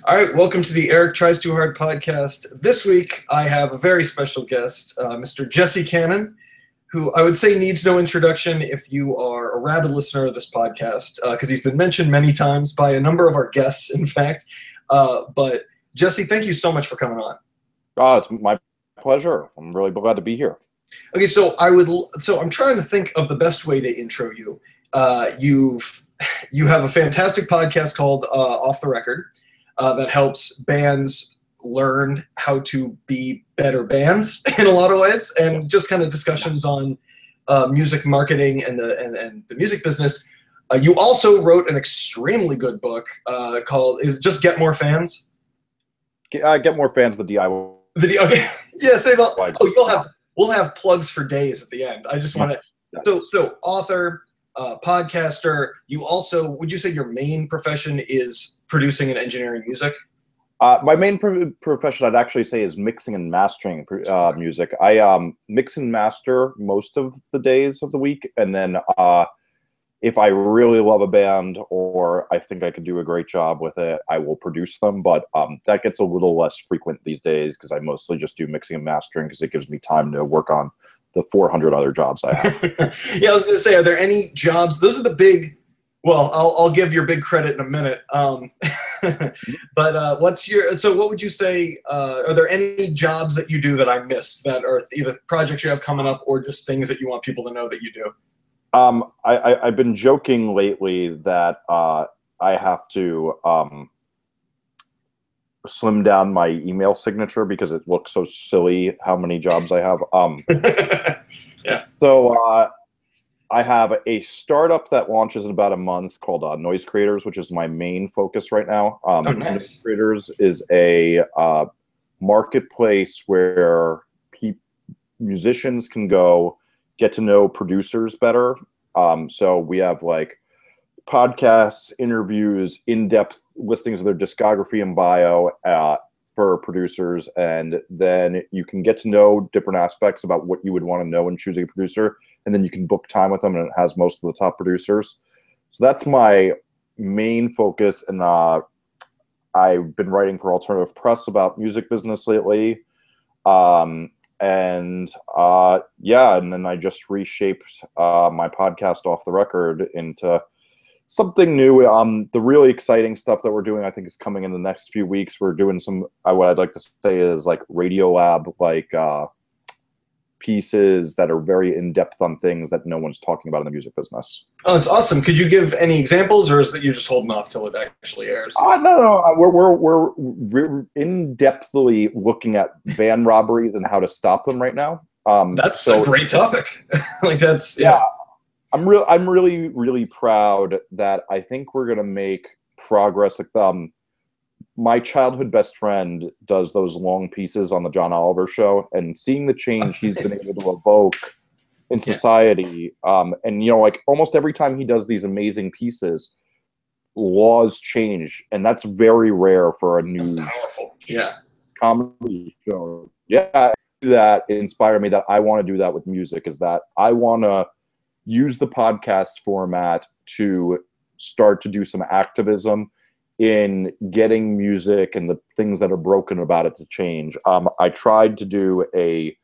All right, welcome to the Eric Tries Too Hard podcast. This week, I have a very special guest, Mr. Jesse Cannon, who I would say needs no introduction if you are a rabid listener of this podcast, because he's been mentioned many times by a number of our guests, in fact. But Jesse, thank you so much for coming on. It's my pleasure. I'm really glad to be here. Okay, so I'm trying to think of the best way to intro you. You have a fantastic podcast called Off the Record. That helps bands learn how to be better bands in a lot of ways, and just kind of discussions on music marketing and the music business. You also wrote an extremely good book called just Get More Fans? Get More Fans, the DIY. Okay. Yeah, say that. Oh, we'll have plugs for days at the end. I just want to. So author, podcaster. You also, would you say your main profession is producing and engineering music? My main profession, I'd actually say, is mixing and mastering music. I mix and master most of the days of the week, and then if I really love a band or I think I could do a great job with it, I will produce them. But that gets a little less frequent these days because I mostly just do mixing and mastering because it gives me time to work on the 400 other jobs I have. Yeah, I was going to say, are there any jobs? Those are the big. Well, I'll give your big credit in a minute. But what would you say, are there any jobs that you do that I missed that are either projects you have coming up or just things that you want people to know that you do? I've been joking lately that I have to slim down my email signature because it looks so silly how many jobs I have. Yeah. So I have a startup that launches in about a month called Noise Creators, which is my main focus right now. Nice. Noise Creators is a marketplace where musicians can go get to know producers better. So we have like podcasts, interviews, in-depth listings of their discography and bio for producers, and then you can get to know different aspects about what you would want to know in choosing a producer, and then you can book time with them, and it has most of the top producers. So that's my main focus, and I've been writing for alternative press about music business lately. And then I just reshaped my podcast Off the Record into something new. The really exciting stuff that we're doing, I think, is coming in the next few weeks. We're doing some, what I'd like to say is like Radio Lab, like pieces that are very in-depth on things that no one's talking about in the music business. Oh, that's awesome. Could you give any examples, or is that you're just holding off till it actually airs? No. We're in-depthly looking at van robberies and how to stop them right now. That's a great topic. Yeah. I'm really, really proud that I think we're gonna make progress. My childhood best friend does those long pieces on the John Oliver show, and seeing the change he's been able to evoke in society, and like almost every time he does these amazing pieces, laws change, and that's very rare for a news comedy show. Yeah, that inspired me. That I want to do that with music. Is that I want to use the podcast format to start to do some activism in getting music and the things that are broken about it to change. I tried to do a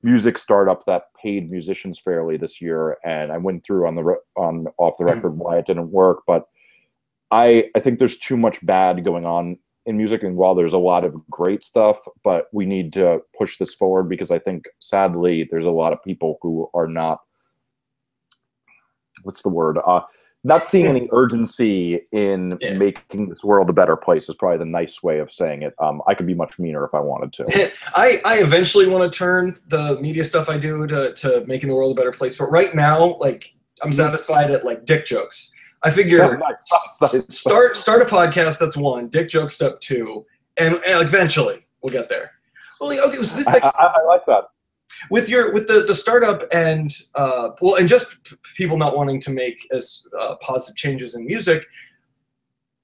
music startup that paid musicians fairly this year, and I went through on Off the Record why it didn't work. But I think there's too much bad going on in music, and while there's a lot of great stuff, but we need to push this forward because I think sadly there's a lot of people who are not. What's the word? Not seeing any urgency in making this world a better place is probably the nice way of saying it. I could be much meaner if I wanted to. I eventually want to turn the media stuff I do to making the world a better place. But right now, like, I'm satisfied at like dick jokes. I figure start a podcast. That's one. Dick joke step two, and eventually we'll get there. Well, okay, so this I like that. With the startup and and just people not wanting to make as positive changes in music,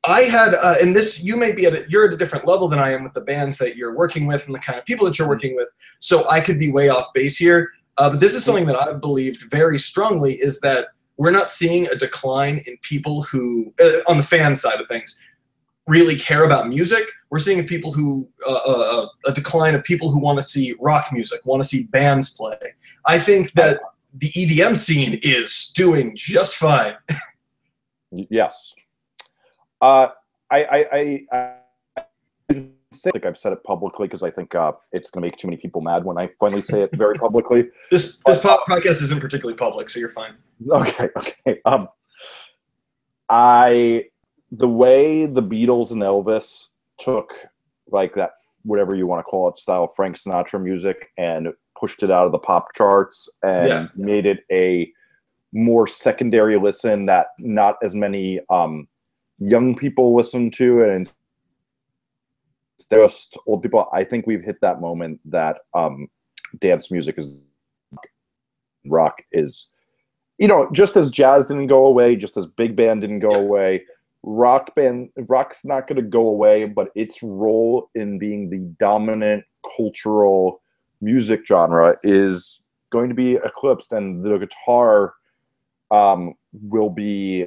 I had and this you may be you're at a different level than I am with the bands that you're working with and the kind of people that you're working with. So I could be way off base here, but this is something that I've believed very strongly is that we're not seeing a decline in people who on the fan side of things. really care about music. We're seeing people who a decline of people who want to see rock music, want to see bands play. I think that the EDM scene is doing just fine. Yes. I didn't think I've said it publicly because I think it's going to make too many people mad when I finally say it very publicly. This podcast isn't particularly public, so you're fine. Okay. The way the Beatles and Elvis took like that, whatever you want to call it, style Frank Sinatra music and pushed it out of the pop charts and made it a more secondary listen that not as many young people listen to, and just old people. I think we've hit that moment that dance music is rock is, just as jazz didn't go away, just as big band didn't go away, rock's not going to go away, but its role in being the dominant cultural music genre is going to be eclipsed, and the guitar will be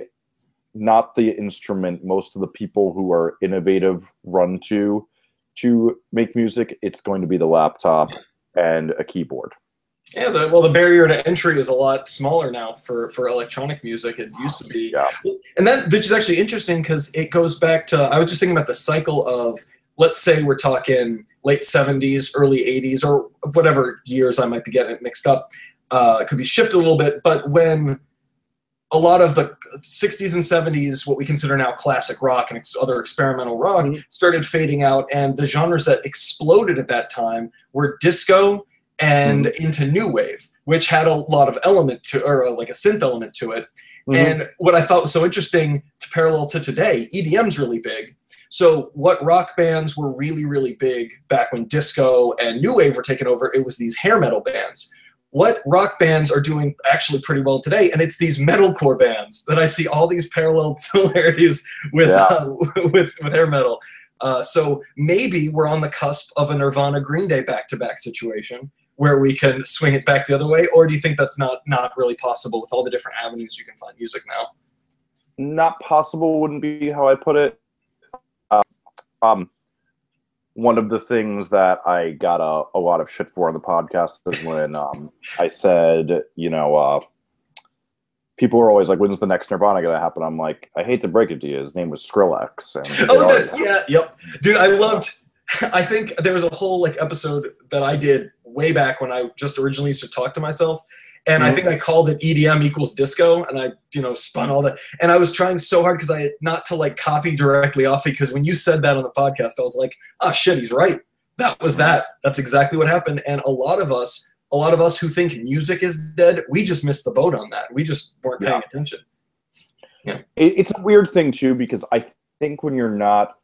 not the instrument most of the people who are innovative run to make music. It's going to be the laptop and a keyboard. Yeah, the barrier to entry is a lot smaller now for electronic music. It used to be. Yeah. And which is actually interesting because it goes back to, I was just thinking about the cycle of, let's say we're talking late 70s, early 80s, or whatever years I might be getting it mixed up. It could be shifted a little bit, but when a lot of the 60s and 70s, what we consider now classic rock and other experimental rock, started fading out, and the genres that exploded at that time were disco and into new wave, which had a lot of element to, or like a synth element to it. And what I thought was so interesting to parallel to today, EDM's really big. So what rock bands were really, really big back when disco and new wave were taking over, it was these hair metal bands. What rock bands are doing actually pretty well today, and it's these metalcore bands that I see all these parallel similarities with hair metal. So maybe we're on the cusp of a Nirvana Green Day back-to-back situation where we can swing it back the other way, or do you think that's not really possible with all the different avenues you can find music now? Not possible wouldn't be how I put it. One of the things that I got a lot of shit for on the podcast is when I said, people are always like, when's the next Nirvana going to happen? I'm like, I hate to break it to you. His name was Skrillex. And Dude, I think there was a whole episode that I did way back when I just originally used to talk to myself. And I think I called it EDM equals disco, and I, spun all that. And I was trying so hard not to copy directly off it, because when you said that on the podcast, I was like, oh shit, he's right. That was that. That's exactly what happened. And a lot of us who think music is dead, we just missed the boat on that. We just weren't paying attention. Yeah. It's a weird thing too, because I think when you're not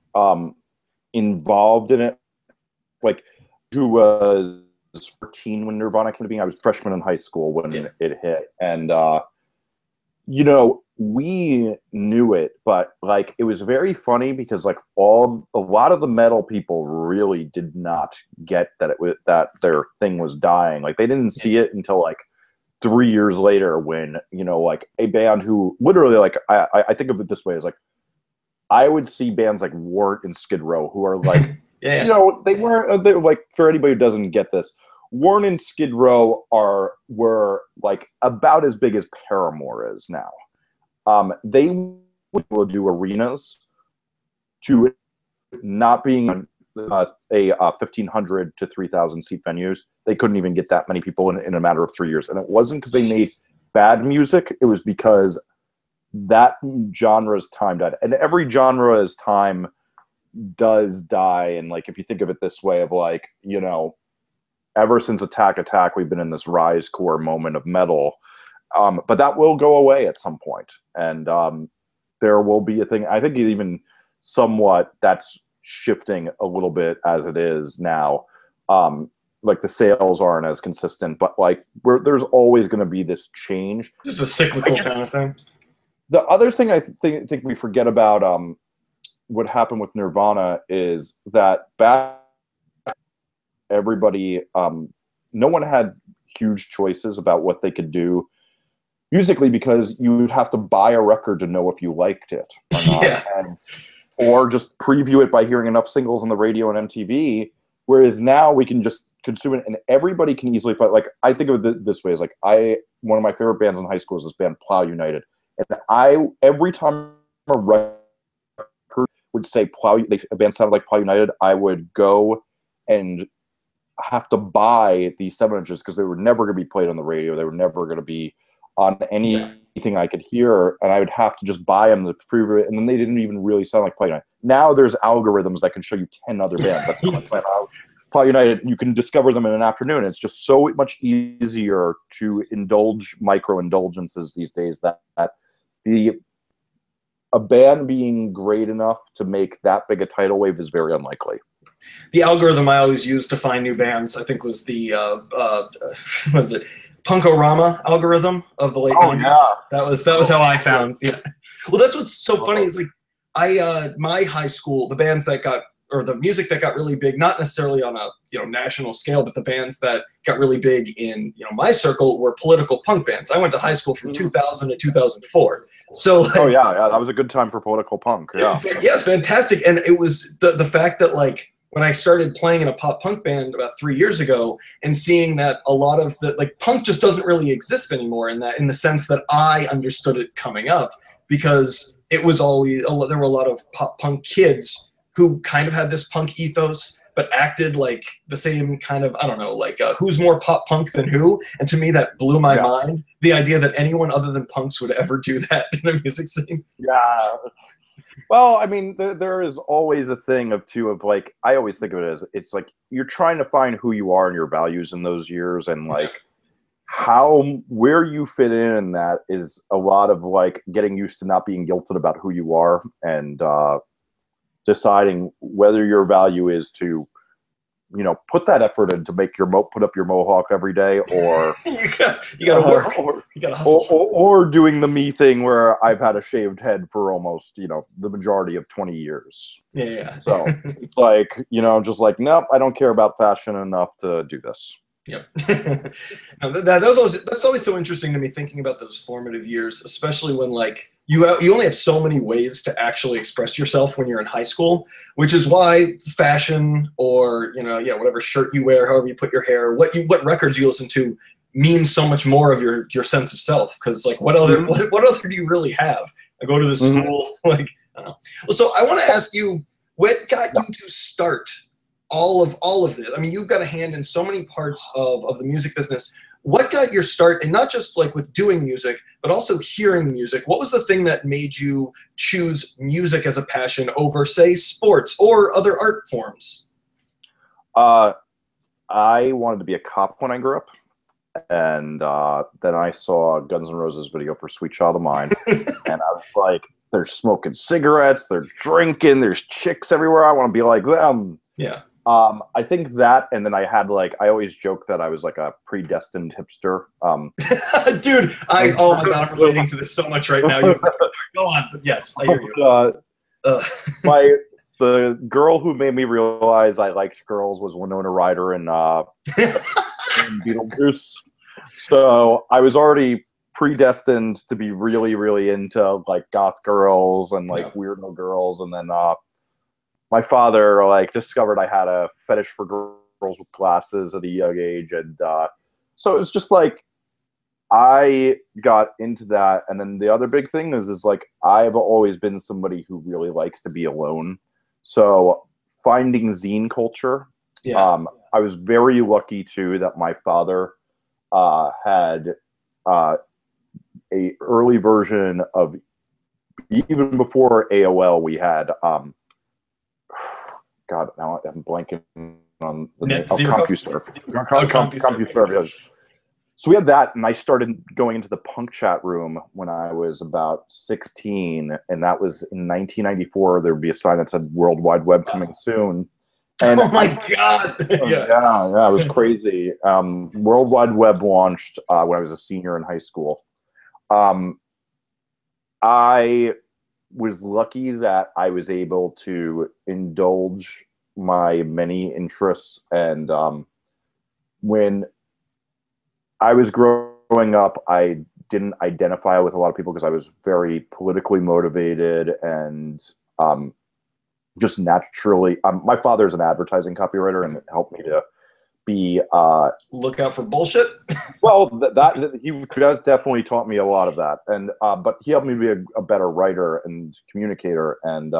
involved in it, who was 14 when Nirvana came to be. I was a freshman in high school when it hit, and we knew it, but it was very funny because a lot of the metal people really did not get that their thing was dying. They didn't see it until 3 years later when a band who literally I think of it this way as I would see bands like Warrant and Skid Row who are they weren't for anybody who doesn't get this, Warrant and Skid Row were about as big as Paramore is now. They will do arenas to not being a 1,500 to 3,000 seat venues. They couldn't even get that many people in a matter of 3 years. And it wasn't because they made bad music. It was because that genre's time died. And every genre's time does die. And if you think of it this way of ever since Attack, we've been in this rise core moment of metal. But that will go away at some point. And there will be a thing. I think even somewhat that's shifting a little bit as it is now. The sales aren't as consistent, but there's always going to be this change. Just a cyclical kind of thing. The other thing I think we forget about what happened with Nirvana is that back everybody, no one had huge choices about what they could do musically because you would have to buy a record to know if you liked it or not. or just preview it by hearing enough singles on the radio and MTV. Whereas now we can just consume it, and everybody can easily find. Like, I think of it this way: is like one of my favorite bands in high school is this band Plow United, and every time a record would say a band sounded like Plow United, I would go and have to buy these 7-inches because they were never going to be played on the radio. They were never going to be on anything I could hear, and I would have to just buy them to prove it. And then they didn't even really sound like Plow United. Now there's algorithms that can show you 10 other bands. That's how much Plow United. You can discover them in an afternoon. It's just so much easier to indulge micro indulgences these days that a band being great enough to make that big a tidal wave is very unlikely. The algorithm I always used to find new bands, I think, was the was it Punkorama algorithm of the late 90s. Yeah. That was how I found. Yeah. Well, that's what's so funny is like my high school, the bands that got, or the music that got really big, not necessarily on a national scale, but the bands that got really big in my circle were political punk bands. I went to high school from 2000 to 2004. So like, that was a good time for political punk. Yeah. Yes, fantastic. And it was the fact that like when I started playing in a pop punk band about 3 years ago and seeing that a lot of the like punk just doesn't really exist anymore in the sense that I understood it coming up, because it was always there were a lot of pop punk kids who kind of had this punk ethos but acted like the same kind of, I don't know, like who's more pop punk than who? And to me that blew my mind, the idea that anyone other than punks would ever do that in the music scene. Yeah. Well, I mean, there is always a thing of like, I always think of it as, it's like you're trying to find who you are and your values in those years, and like where you fit in that is a lot of like getting used to not being guilted about who you are, and deciding whether your value is to put that effort in to make put up your mohawk every day, or you gotta work, or you gotta hustle, or doing the me thing where I've had a shaved head for almost the majority of 20 years. Yeah. So it's like just like, nope, I don't care about fashion enough to do this. Yep. That's always so interesting to me, thinking about those formative years, especially when like you only have so many ways to actually express yourself when you're in high school, which is why fashion or whatever shirt you wear, however you put your hair, what records you listen to means so much more of your sense of self, because like what other do you really have? I go to the school, like I don't know. Well, so I want to ask you, what got you to start all of this? I mean, you've got a hand in so many parts of the music business. What got your start, and not just like with doing music, but also hearing music? What was the thing that made you choose music as a passion over, say, sports or other art forms? I wanted to be a cop when I grew up, and then I saw a Guns N' Roses video for Sweet Child of Mine, and I was like, they're smoking cigarettes, they're drinking, there's chicks everywhere, I want to be like them. Yeah. I think that, and then I had I always joke that I was like a predestined hipster. Dude, oh my God, I'm relating to this so much right now. Go on, but yes, I hear you. The girl who made me realize I liked girls was Winona Ryder in Beetlejuice. So I was already predestined to be really, really into like goth girls and like weirdo girls, and then my father discovered I had a fetish for girls with glasses at a young age, and so it was just like I got into that. And then the other big thing is like I've always been somebody who really likes to be alone, so finding zine culture. I was very lucky too that my father had a early version of, even before AOL, we had God, now I'm blanking on the name. CompuServe. CompuServe, yes. So we had that, and I started going into the punk chat room when I was about 16, and that was in 1994. There would be a sign that said World Wide Web coming soon. And oh my God! yeah, it was crazy. World Wide Web launched when I was a senior in high school. I was lucky that I was able to indulge my many interests, and when I was growing up, I didn't identify with a lot of people because I was very politically motivated, and just naturally. My father's an advertising copywriter, and it helped me to be look out for bullshit. Well, that he definitely taught me a lot of that, and but he helped me be a better writer and communicator, and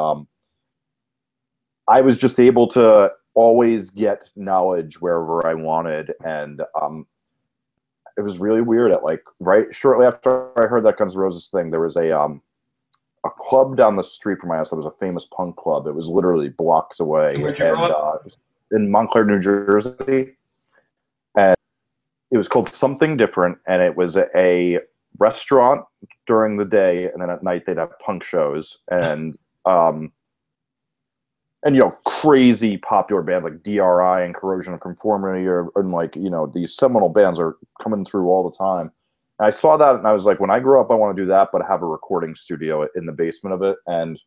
I was just able to always get knowledge wherever I wanted, and it was really weird. At like right shortly after I heard that Guns N' Roses thing, there was a club down the street from my house that was a famous punk club. It was literally blocks away, in Montclair, New Jersey. And it was called Something Different, and it was a restaurant during the day, and then at night they'd have punk shows, and you know, crazy popular bands like DRI and Corrosion of Conformity, and like, you know, these seminal bands are coming through all the time. And I saw that, and I was like, when I grow up, I want to do that, but have a recording studio in the basement of it, and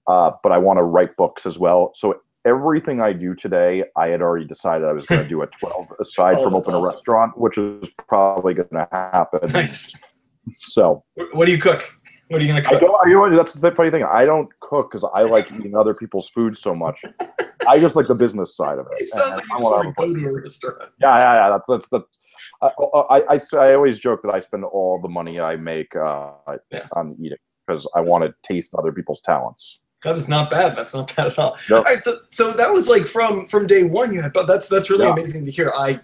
but I want to write books as well. So everything I do today, I had already decided I was going to do at 12, aside from open a restaurant, which is probably going to happen. Nice. So, what do you cook? What are you going to cook? That's the funny thing. I don't cook because I like eating other people's food so much. I just like the business side of it. It sounds like you want to go to a restaurant. Yeah. That's the. I always joke that I spend all the money I make on eating because I want to taste other people's talents. That is not bad. That's not bad at all. Nope. All right, so that was like from day one. You had, but that's really amazing to hear. I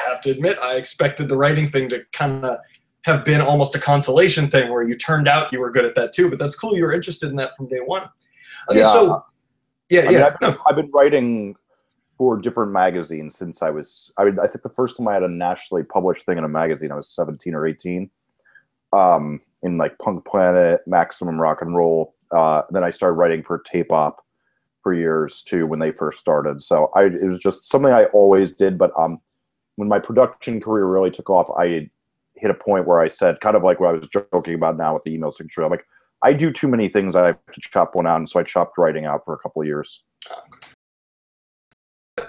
have to admit, I expected the writing thing to kind of have been almost a consolation thing where you turned out you were good at that too. But that's cool. You were interested in that from day one. Okay, so I've been writing for different magazines since I think the first time I had a nationally published thing in a magazine, I was 17 or 18. In like Punk Planet, Maximum Rock and Roll. Then I started writing for Tape Op for years too when they first started. So it was just something I always did. But when my production career really took off, I hit a point where I said, kind of like what I was joking about now with the email signature, I'm like, I do too many things. I have to chop one out. And so I chopped writing out for a couple of years.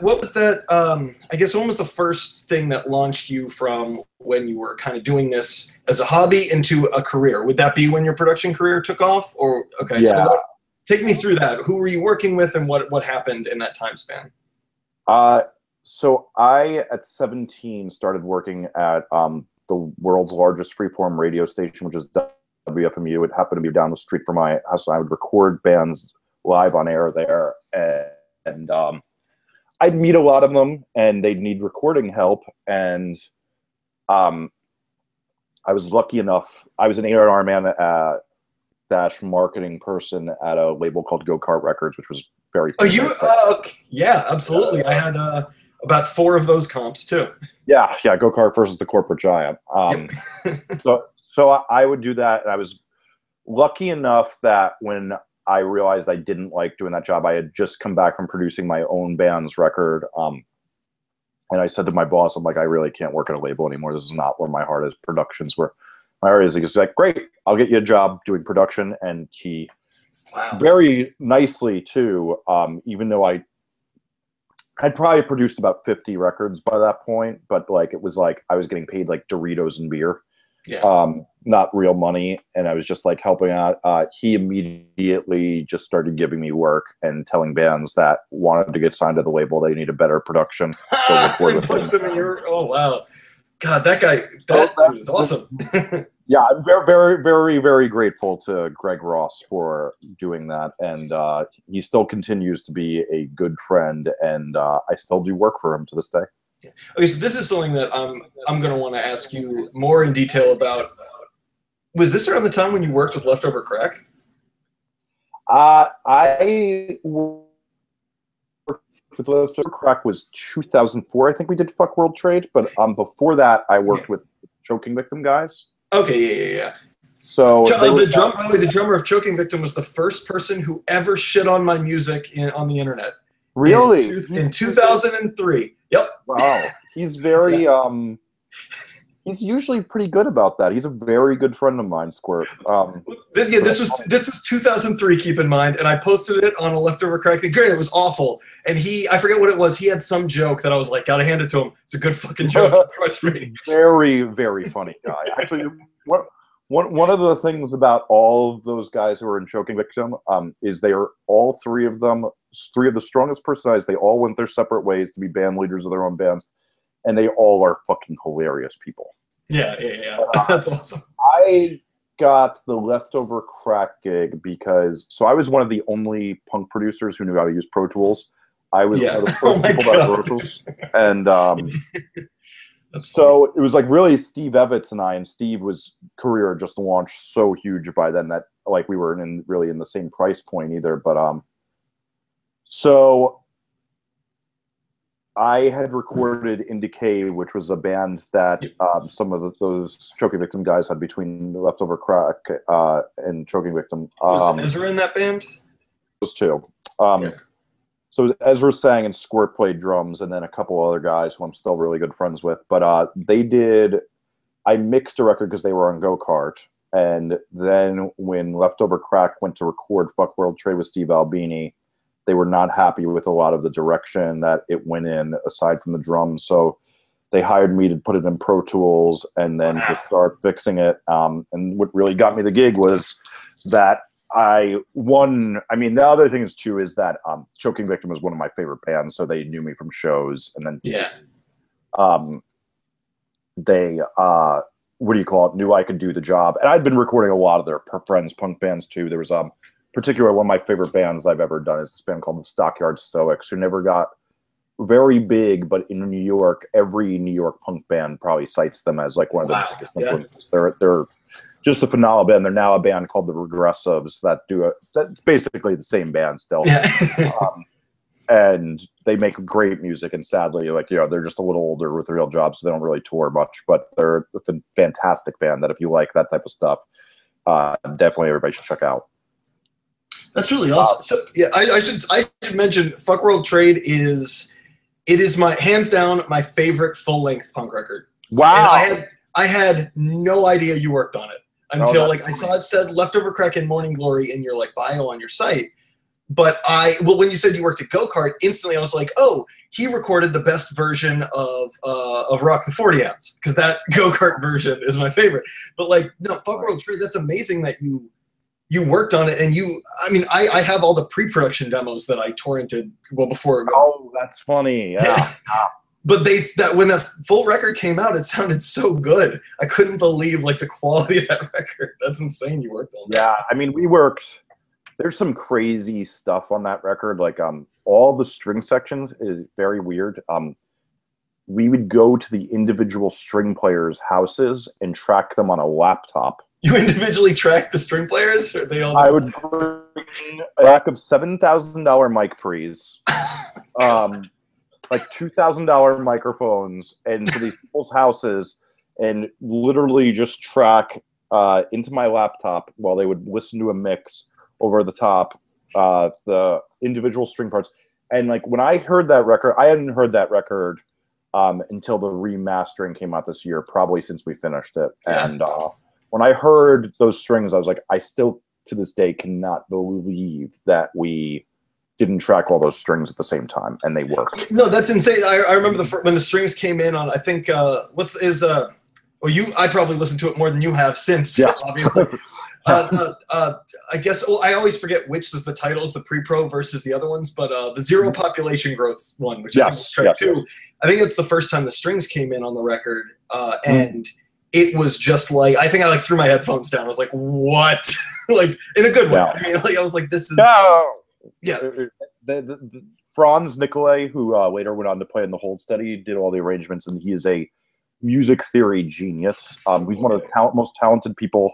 What was that? I guess when was the first thing that launched you from when you were kind of doing this as a hobby into a career? Would that be when your production career took off? Or okay, yeah. So take me through that. Who were you working with, and what happened in that time span? So I at 17 started working at the world's largest freeform radio station, which is WFMU. It happened to be down the street from my house. I would record bands live on air there, and I'd meet a lot of them, and they'd need recording help. And I was lucky enough. I was an A&R man dash marketing person at a label called Go Kart Records, which was very cool. Yeah, absolutely. I had about 4 of those comps too. Yeah, Go Kart versus the corporate giant. So I would do that, and I was lucky enough that when I realized I didn't like doing that job, I had just come back from producing my own band's record. And I said to my boss, I'm like, I really can't work at a label anymore. This is not where my heart is. Production's where my heart is. He's like, great, I'll get you a job doing production. And he very nicely too, even though I'd probably produced about 50 records by that point, but like, it was like, I was getting paid like Doritos and beer. Yeah. Not real money, and I was just like helping out. He immediately just started giving me work and telling bands that wanted to get signed to the label they needed better production. Oh wow, God, that guy, that was awesome. Yeah, I'm very, very, very, very grateful to Greg Ross for doing that, and he still continues to be a good friend, and I still do work for him to this day. Okay, so this is something that I'm going to want to ask you more in detail about. Was this around the time when you worked with Leftover Crack? I worked with Leftover Crack was 2004. I think we did Fuck World Trade, but before that, I worked with Choking Victim guys. Okay, yeah. So the drummer of Choking Victim was the first person who ever shit on my music on the internet. Really? In 2003. Yep. Wow. He's very he's usually pretty good about that. He's a very good friend of mine, Squirt. This was 2003, keep in mind, and I posted it on a Leftover Crack thing. Great, it was awful. And I forget what it was. He had some joke that I was like, gotta hand it to him. It's a good fucking joke. It crushed me. Very, very funny guy. Actually, One of the things about all of those guys who are in Choking Victim is they are all three of them, three of the strongest personalities. They all went their separate ways to be band leaders of their own bands, and they all are fucking hilarious people. Yeah. That's awesome. I got the Leftover Crack gig because I was one of the only punk producers who knew how to use Pro Tools. I was one of the first people that Pro Tools, and so it was like really Steve Evans and I, and Steve's career just launched so huge by then that like we weren't really in the same price point either. But so I had recorded Indicate, which was a band that some of those Choking Victim guys had between Leftover Crack and Choking Victim. Was Ezra in that band? Those two. So Ezra sang and Squirt played drums, and then a couple other guys who I'm still really good friends with. But I mixed a record because they were on Go-Kart. And then when Leftover Crack went to record Fuck World Trade with Steve Albini, they were not happy with a lot of the direction that it went in, aside from the drums. So they hired me to put it in Pro Tools and then to start fixing it. And what really got me the gig was that the other thing is too is that Choking Victim is one of my favorite bands, so they knew me from shows, and then they knew I could do the job, and I'd been recording a lot of their friends' punk bands too. There was particularly one of my favorite bands I've ever done is this band called the Stockyard Stoics, who never got very big, but in New York, every New York punk band probably cites them as like one of the biggest influences. They're just a phenomenal band. They're now a band called the Regressives that's basically the same band still. And they make great music, and sadly, they're just a little older with real jobs, so they don't really tour much, but they're a fantastic band that if you like that type of stuff, definitely everybody should check out. That's really awesome. So yeah, I should mention Fuck World Trade is my hands down my favorite full length punk record. Wow. And I had no idea you worked on it until I saw it said Leftover Crack and Morning Glory in your bio on your site. But when you said you worked at Go-Kart, instantly I was like, oh, he recorded the best version of Rock the 40 Ounce, because that Go-Kart version is my favorite. But Fuck World Trade, that's amazing that you worked on it, and I have all the pre-production demos that I torrented before. Oh, that's funny. Yeah. But when the full record came out, it sounded so good. I couldn't believe the quality of that record. That's insane. You worked on that. Yeah, we worked. There's some crazy stuff on that record. All the string sections is very weird. We would go to the individual string players' houses and track them on a laptop. You individually track the string players? Or they all? I would bring a rack of $7,000 mic pre's, $2,000 microphones, into these people's houses, and literally just track into my laptop while they would listen to a mix over the top the individual string parts. And when I heard that record, I hadn't heard that record until the remastering came out this year, probably since we finished it. Yeah. And when I heard those strings, I was like, I still, to this day, cannot believe that we didn't track all those strings at the same time, and they worked. No, that's insane. I remember when the strings came in on, I think, I probably listened to it more than you have since, obviously. I guess, I always forget which is the titles, the pre-pro versus the other ones, but the Zero Population Growth one, which I think was track 2. Yes. I think it's the first time the strings came in on the record, and it was just I think I threw my headphones down. I was like, what? In a good way. I was like, this is... No! Yeah. The Franz Nicolay, who later went on to play in the Hold Steady, did all the arrangements, and he is a music theory genius. He's one of the most talented people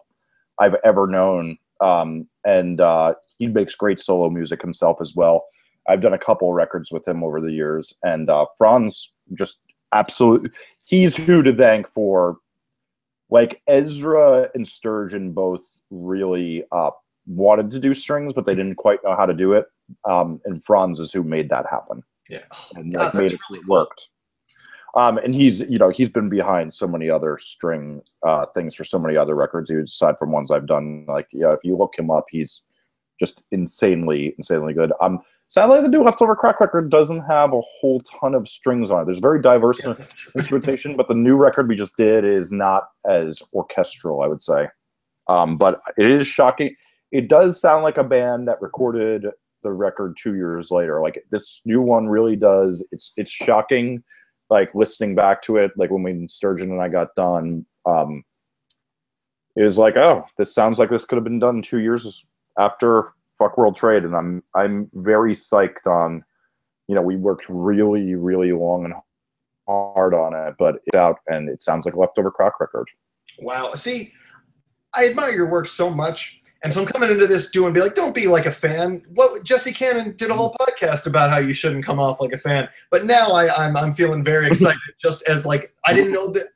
I've ever known, and he makes great solo music himself as well. I've done a couple records with him over the years, and Franz just absolutely, he's who to thank for, Ezra and Sturgeon both really wanted to do strings, but they didn't quite know how to do it, and Franz is who made that happen. Yeah, and made it worked. And he's been behind so many other string things for so many other records, aside from ones I've done. If you look him up, he's just insanely good. Sadly, the new Leftover Crack record doesn't have a whole ton of strings on it. There's very diverse instrumentation, but the new record we just did is not as orchestral, I would say. But it is shocking. It does sound like a band that recorded the record 2 years later. Like this new one really does. It's shocking. Like listening back to it, like when Sturgeon and I got done, it was like, oh, this sounds like this could have been done 2 years after Fuck World Trade, and I'm very psyched on. You know, we worked really, really long and hard on it, but it's out, and it sounds like a leftover crack record. Wow. See, I admire your work so much. And so I'm coming into this be like, don't be like a fan. What Jesse Cannon did a whole podcast about how you shouldn't come off like a fan. But now I'm feeling very excited, just as like I didn't know that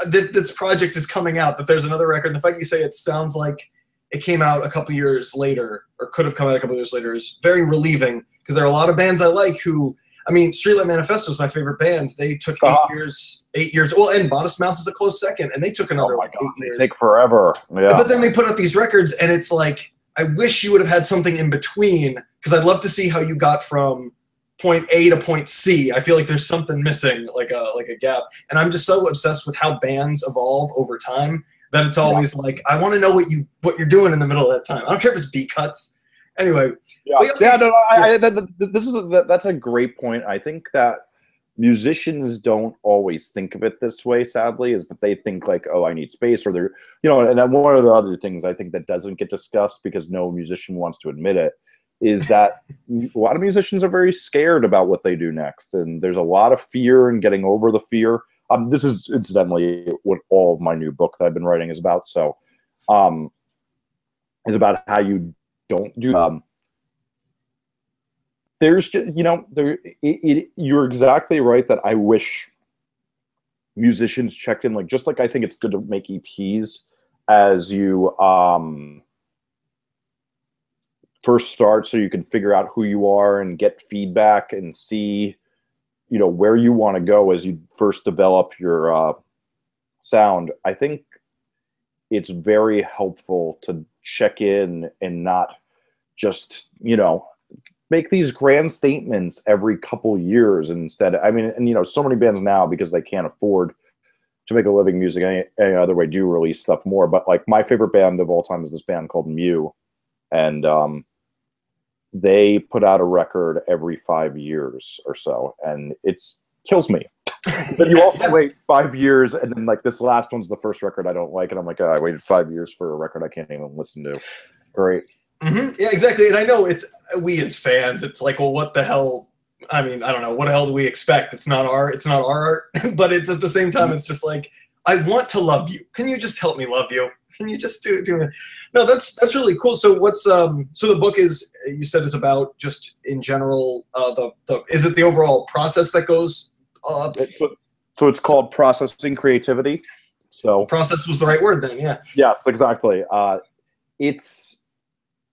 this project is coming out. That there's another record. The fact you say it sounds like it came out a couple years later, or could have come out a couple years later, is very relieving, because there are a lot of bands I like who. I mean, Streetlight Manifesto is my favorite band. They took 8 years. Well, and Modest Mouse is a close second, and they took another 8 years. They take forever. Yeah. But then they put out these records, and it's like, I wish you would have had something in between, because I'd love to see how you got from point A to point C. I feel like there's something missing, like a gap. And I'm just so obsessed with how bands evolve over time that it's always like, I want to know what you're doing in the middle of that time. I don't care if it's B cuts. Anyway, that's a great point. I think that musicians don't always think of it this way. Sadly, is that they think like, oh, I need space, or they're, and then one of the other things I think that doesn't get discussed because no musician wants to admit it is that a lot of musicians are very scared about what they do next, and there's a lot of fear in getting over the fear. This is incidentally what all of my new book that I've been writing is about. So, is about how you don't do. There's just, you're exactly right that I wish musicians checked in, like, just like I think it's good to make EPs as you first start, so you can figure out who you are and get feedback and see, where you want to go as you first develop your sound. I think it's very helpful to check in and not just, make these grand statements every couple years instead. I mean, and so many bands now, because they can't afford to make a living music any other way, do release stuff more. But like my favorite band of all time is this band called Mew, and they put out a record every 5 years or so, and it kills me. But you also wait 5 years, and then like this last one's the first record I don't like, and I'm like, oh, I waited 5 years for a record I can't even listen to. Great. Mm-hmm. Yeah, exactly. And I know we as fans, it's like, well, what the hell? I mean, I don't know. What the hell do we expect? It's not our art. But it's at the same time, it's just like, I want to love you. Can you just help me love you? Can you just do it? No, that's really cool. So what's so the book is, you said, is about just in general, is it the overall process that goes so it's called Processing Creativity. So process was the right word then, yeah. Yes, exactly.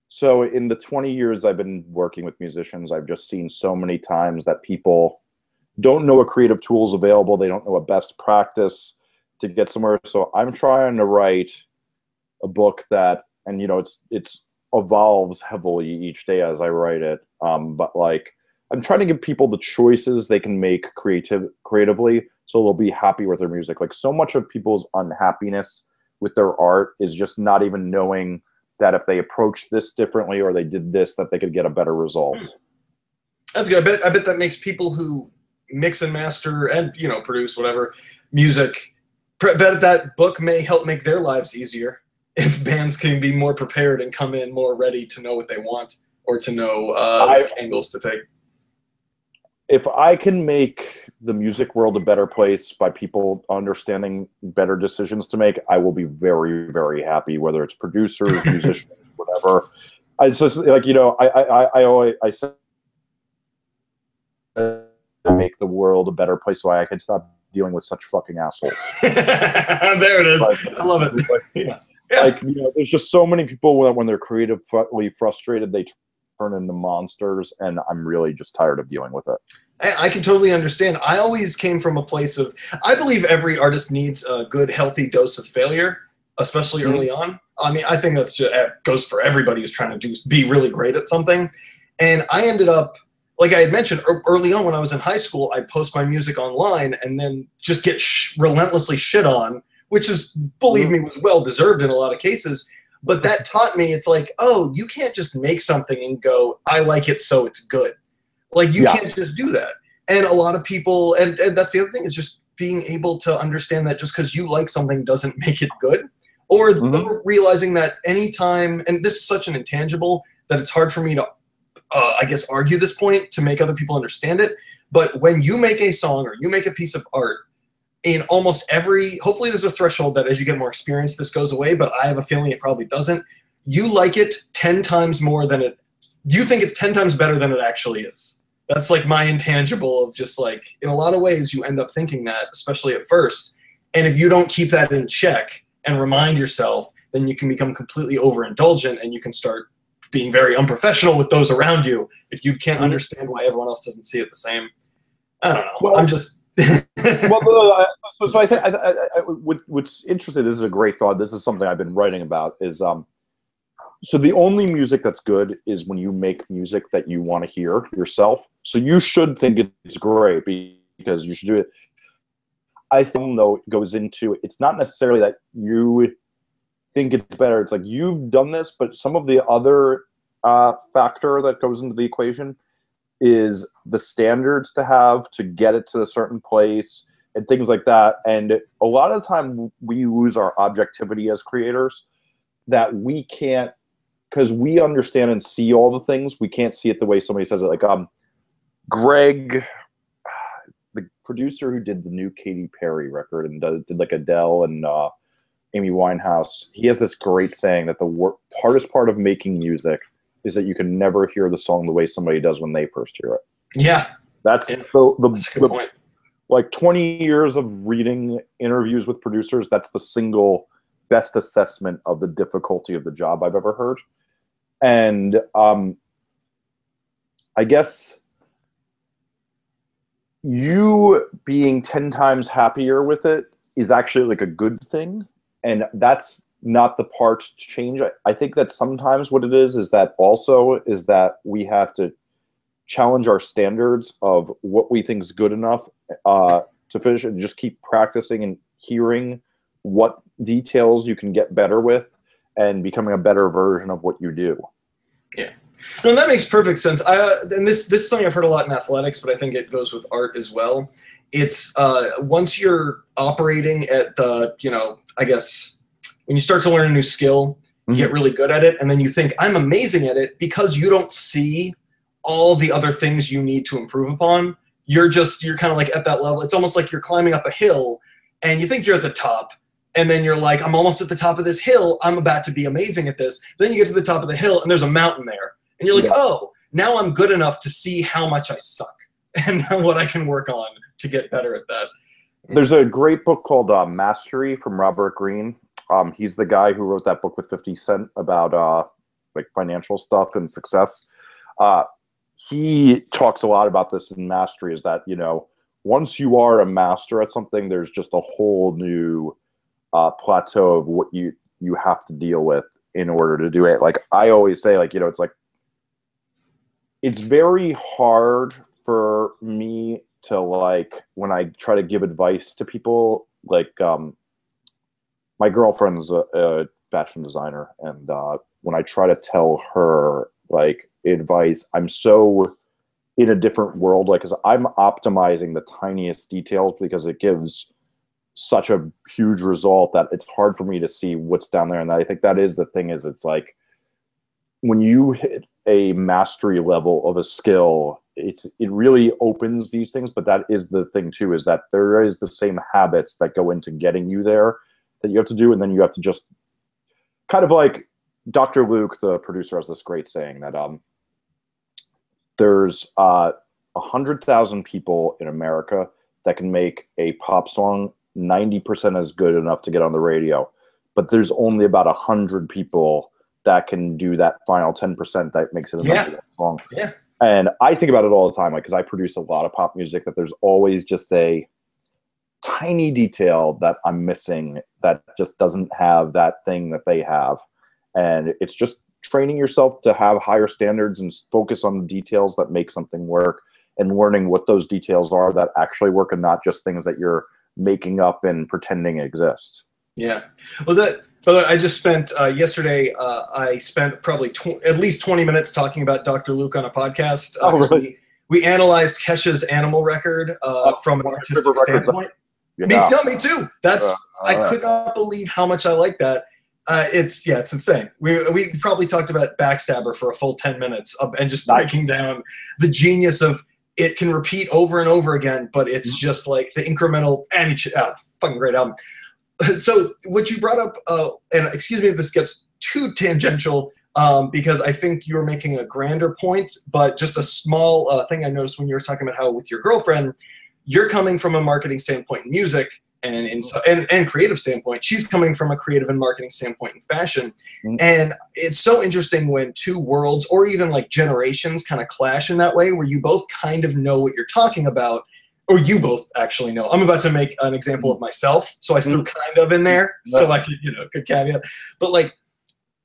So in the 20 years I've been working with musicians, I've just seen so many times that people don't know what creative tools available. They don't know a best practice to get somewhere. So I'm trying to write a book that, and it's evolves heavily each day as I write it. But like, I'm trying to give people the choices they can make creatively, so they'll be happy with their music. Like, so much of people's unhappiness with their art is just not even knowing that if they approach this differently or they did this, that they could get a better result. That's good. I bet that makes people who mix and master and produce whatever music. Bet that book may help make their lives easier if bands can be more prepared and come in more ready to know what they want, or to know angles to take. If I can make the music world a better place by people understanding better decisions to make, I will be very, very happy, whether it's producers, musicians, whatever. It's just like, I say make the world a better place so I can stop dealing with such fucking assholes. There it is. I love it. Yeah. Like, there's just so many people when they're creatively frustrated, they turn into monsters, and I'm really just tired of dealing with it. I can totally understand. I always came from a place of, I believe every artist needs a good, healthy dose of failure, especially early on. I mean, I think that's just goes for everybody who's trying to be really great at something. And I ended up, like I had mentioned early on when I was in high school, I'd post my music online and then just get relentlessly shit on which is, believe me, was well deserved in a lot of cases. But that taught me, it's like, oh, you can't just make something and go, I like it, so it's good. Like, you can't just do that. And a lot of people, and that's the other thing, is just being able to understand that just because you like something doesn't make it good. Or realizing that anytime, and this is such an intangible that it's hard for me to, I guess, argue this point to make other people understand it. But when you make a song or you make a piece of art, in almost every, hopefully there's a threshold that as you get more experience, this goes away, but I have a feeling it probably doesn't. You like it 10 times more than it, you think it's 10 times better than it actually is. That's like my intangible of just like, in a lot of ways, you end up thinking that, especially at first. And if you don't keep that in check and remind yourself, then you can become completely overindulgent and you can start being very unprofessional with those around you if you can't understand why everyone else doesn't see it the same. I don't know. Well, I'm just... well, so I think what's interesting, this is a great thought, this is something I've been writing about, is so the only music that's good is when you make music that you want to hear yourself. So you should think it's great because you should do it. I think, though, it goes into, it's not necessarily that you think it's better. It's like, you've done this, but some of the other factor that goes into the equation is the standards to have to get it to a certain place and things like that. And a lot of the time we lose our objectivity as creators, that we can't, because we understand and see all the things, we can't see it the way somebody says it. Like Greg, the producer who did the new Katy Perry record and did like Adele and Amy Winehouse, he has this great saying that the hardest part of making music is that you can never hear the song the way somebody does when they first hear it. Yeah. That's that's a good point. Like 20 years of reading interviews with producers, that's the single best assessment of the difficulty of the job I've ever heard. And I guess you being 10 times happier with it is actually like a good thing. And that's not the part to change. I think that sometimes what it is that also is that we have to challenge our standards of what we think is good enough to finish, and just keep practicing and hearing what details you can get better with and becoming a better version of what you do. Yeah. No, that makes perfect sense. And this is something I've heard a lot in athletics, but I think it goes with art as well. It's once you're operating at the, I guess, when you start to learn a new skill, you get really good at it, and then you think, I'm amazing at it, because you don't see all the other things you need to improve upon. You're kind of like at that level. It's almost like you're climbing up a hill, and you think you're at the top, and then you're like, I'm almost at the top of this hill. I'm about to be amazing at this. Then you get to the top of the hill, and there's a mountain there. And you're like, oh, now I'm good enough to see how much I suck and what I can work on to get better at that. There's a great book called Mastery from Robert Greene. He's the guy who wrote that book with 50 Cent about like financial stuff and success. He talks a lot about this in Mastery, is that, once you are a master at something, there's just a whole new plateau of what you have to deal with in order to do it. Like I always say, like, it's like, it's very hard for me to, like, when I try to give advice to people, like, my girlfriend's a fashion designer, and when I try to tell her, like, advice, I'm so in a different world, like, because I'm optimizing the tiniest details because it gives such a huge result that it's hard for me to see what's down there. And I think that is the thing, is it's like, when you hit a mastery level of a skill, it really opens these things. But that is the thing too, is that there is the same habits that go into getting you there that you have to do. And then you have to just kind of, like, Dr. Luke, the producer, has this great saying that there's 100,000 people in America that can make a pop song 90% as good enough to get on the radio, but there's only about 100 people that can do that final 10% that makes it a number one song. Yeah. And I think about it all the time, like, because I produce a lot of pop music, that there's always just a tiny detail that I'm missing that just doesn't have that thing that they have. And it's just training yourself to have higher standards and focus on the details that make something work, and learning what those details are that actually work, and not just things that you're making up and pretending exist. Yeah. Well, but I just spent yesterday. I spent probably at least 20 minutes talking about Dr. Luke on a podcast. Oh, really? We analyzed Kesha's animal record from an artistic standpoint. Yeah. Me too. I could not believe how much I like that. It's insane. We probably talked about Backstabber for a full 10 minutes and just breaking down the genius of it can repeat over and over again, but it's just like the incremental fucking great album. So what you brought up, and excuse me if this gets too tangential, because I think you're making a grander point, but just a small thing I noticed when you were talking about how with your girlfriend, you're coming from a marketing standpoint in music and creative standpoint. She's coming from a creative and marketing standpoint in fashion. And it's so interesting when two worlds or even like generations kind of clash in that way, where you both kind of know what you're talking about, or you both actually know. I'm about to make an example of myself, so I threw kind of in there, so I could, good caveat. But like,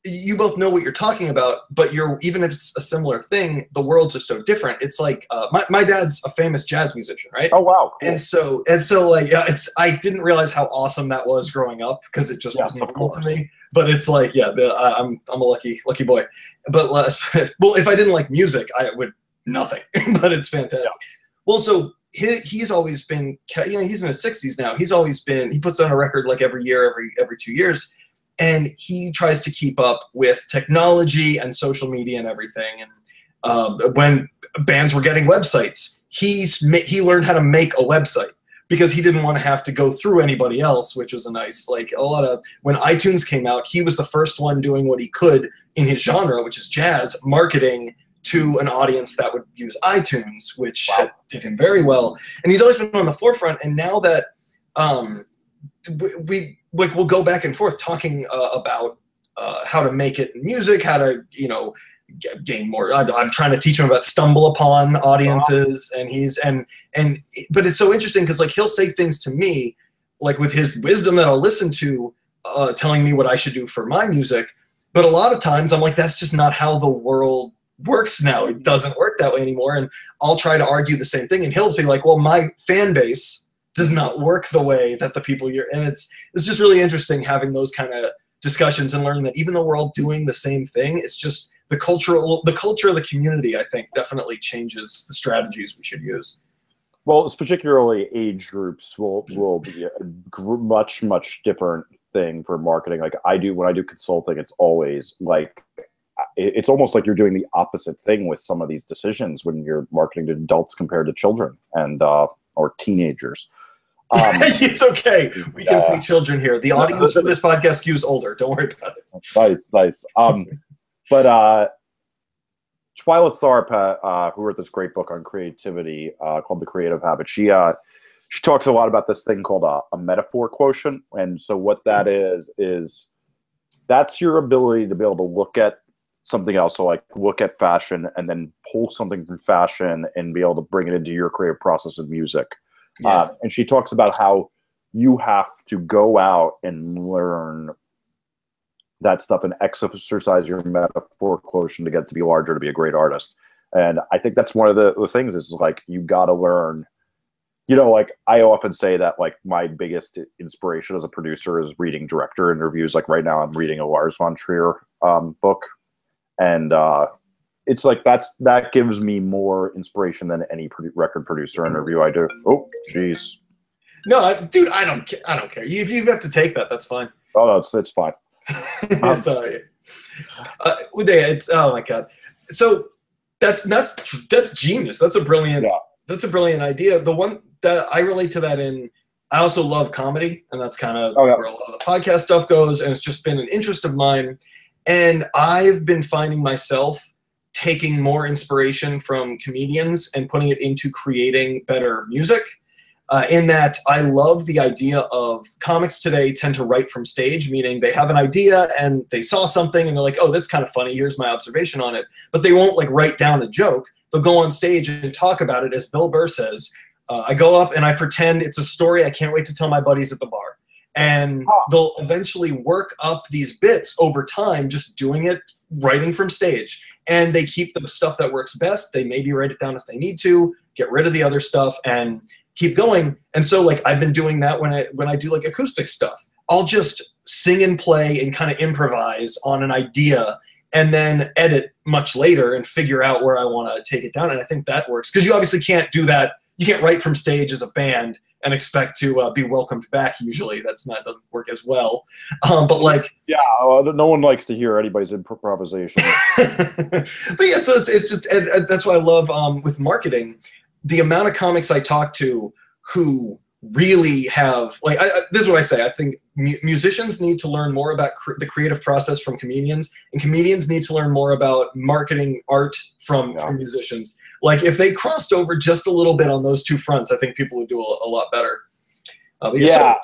you both know what you're talking about, but even if it's a similar thing, the worlds are so different. It's like my dad's a famous jazz musician, right? Oh wow! Cool. And so like I didn't realize how awesome that was growing up because it just was normal to me. But it's like I'm a lucky boy. But well, if I didn't like music, I would nothing. But it's fantastic. Yeah. Well, so he's always been, he's in his 60s now. He puts on a record like every year, every 2 years. And he tries to keep up with technology and social media and everything. And when bands were getting websites, he learned how to make a website because he didn't want to have to go through anybody else, which was a nice, like a lot of, when iTunes came out, he was the first one doing what he could in his genre, which is jazz, marketing to an audience that would use iTunes, which did him very well. And he's always been on the forefront. And now that we'll go back and forth talking about how to make it in music, how to gain more. I'm trying to teach him about stumble upon audiences, but it's so interesting because like he'll say things to me like with his wisdom that I'll listen to, telling me what I should do for my music. But a lot of times I'm like, that's just not how the world works now. It doesn't work that way anymore. And I'll try to argue the same thing, and he'll be like, well, my fan base does not work the way that the people and it's just really interesting having those kind of discussions and learning that even though we're all doing the same thing, it's just the culture of the community, I think, definitely changes the strategies we should use. Well, it's particularly age groups will be a much different thing for marketing. Like when I do consulting, it's always like, it's almost like you're doing the opposite thing with some of these decisions when you're marketing to adults compared to children and or teenagers. It's okay. We can see children here. The audience for this podcast skews older. Don't worry about it. Nice. But Twyla Tharp, who wrote this great book on creativity called The Creative Habit, she talks a lot about this thing called a metaphor quotient. And so what that is that's your ability to be able to look at something else. So like look at fashion and then pull something from fashion and be able to bring it into your creative process of music. Yeah. And she talks about how you have to go out and learn that stuff and exercise your metaphor quotient to get to be larger, to be a great artist. And I think that's one of the things is like, you got to learn, like I often say that like my biggest inspiration as a producer is reading director interviews. Like right now I'm reading a Lars von Trier book. And it's like that gives me more inspiration than any record producer interview I do. Oh, jeez. No, dude, I don't care. If you have to take that, that's fine. Oh, no, it's fine. It's all right. Oh my god. So that's genius. That's a brilliant idea. The one that I relate to that in, I also love comedy, and that's kind of where a lot of the podcast stuff goes. And it's just been an interest of mine. And I've been finding myself taking more inspiration from comedians and putting it into creating better music. In that I love the idea of comics today tend to write from stage, meaning they have an idea and they saw something and they're like, oh, this is kind of funny. Here's my observation on it. But they won't like write down a joke. They'll go on stage and talk about it. As Bill Burr says, I go up and I pretend it's a story I can't wait to tell my buddies at the bar. And they'll eventually work up these bits over time, just doing it, writing from stage. And they keep the stuff that works best. They maybe write it down if they need to, get rid of the other stuff, and keep going. And so like I've been doing that when I do like acoustic stuff. I'll just sing and play and kind of improvise on an idea and then edit much later and figure out where I want to take it down. And I think that works because you obviously can't do that. You can't write from stage as a band and expect to be welcomed back. Usually doesn't work as well. But like, yeah, no one likes to hear anybody's improvisation. But yeah, so it's just, and that's what I love with marketing, the amount of comics I talk to who really have, like, this is what I say. I think musicians need to learn more about the creative process from comedians, and comedians need to learn more about marketing art from musicians. Like, if they crossed over just a little bit on those two fronts, I think people would do a lot better. That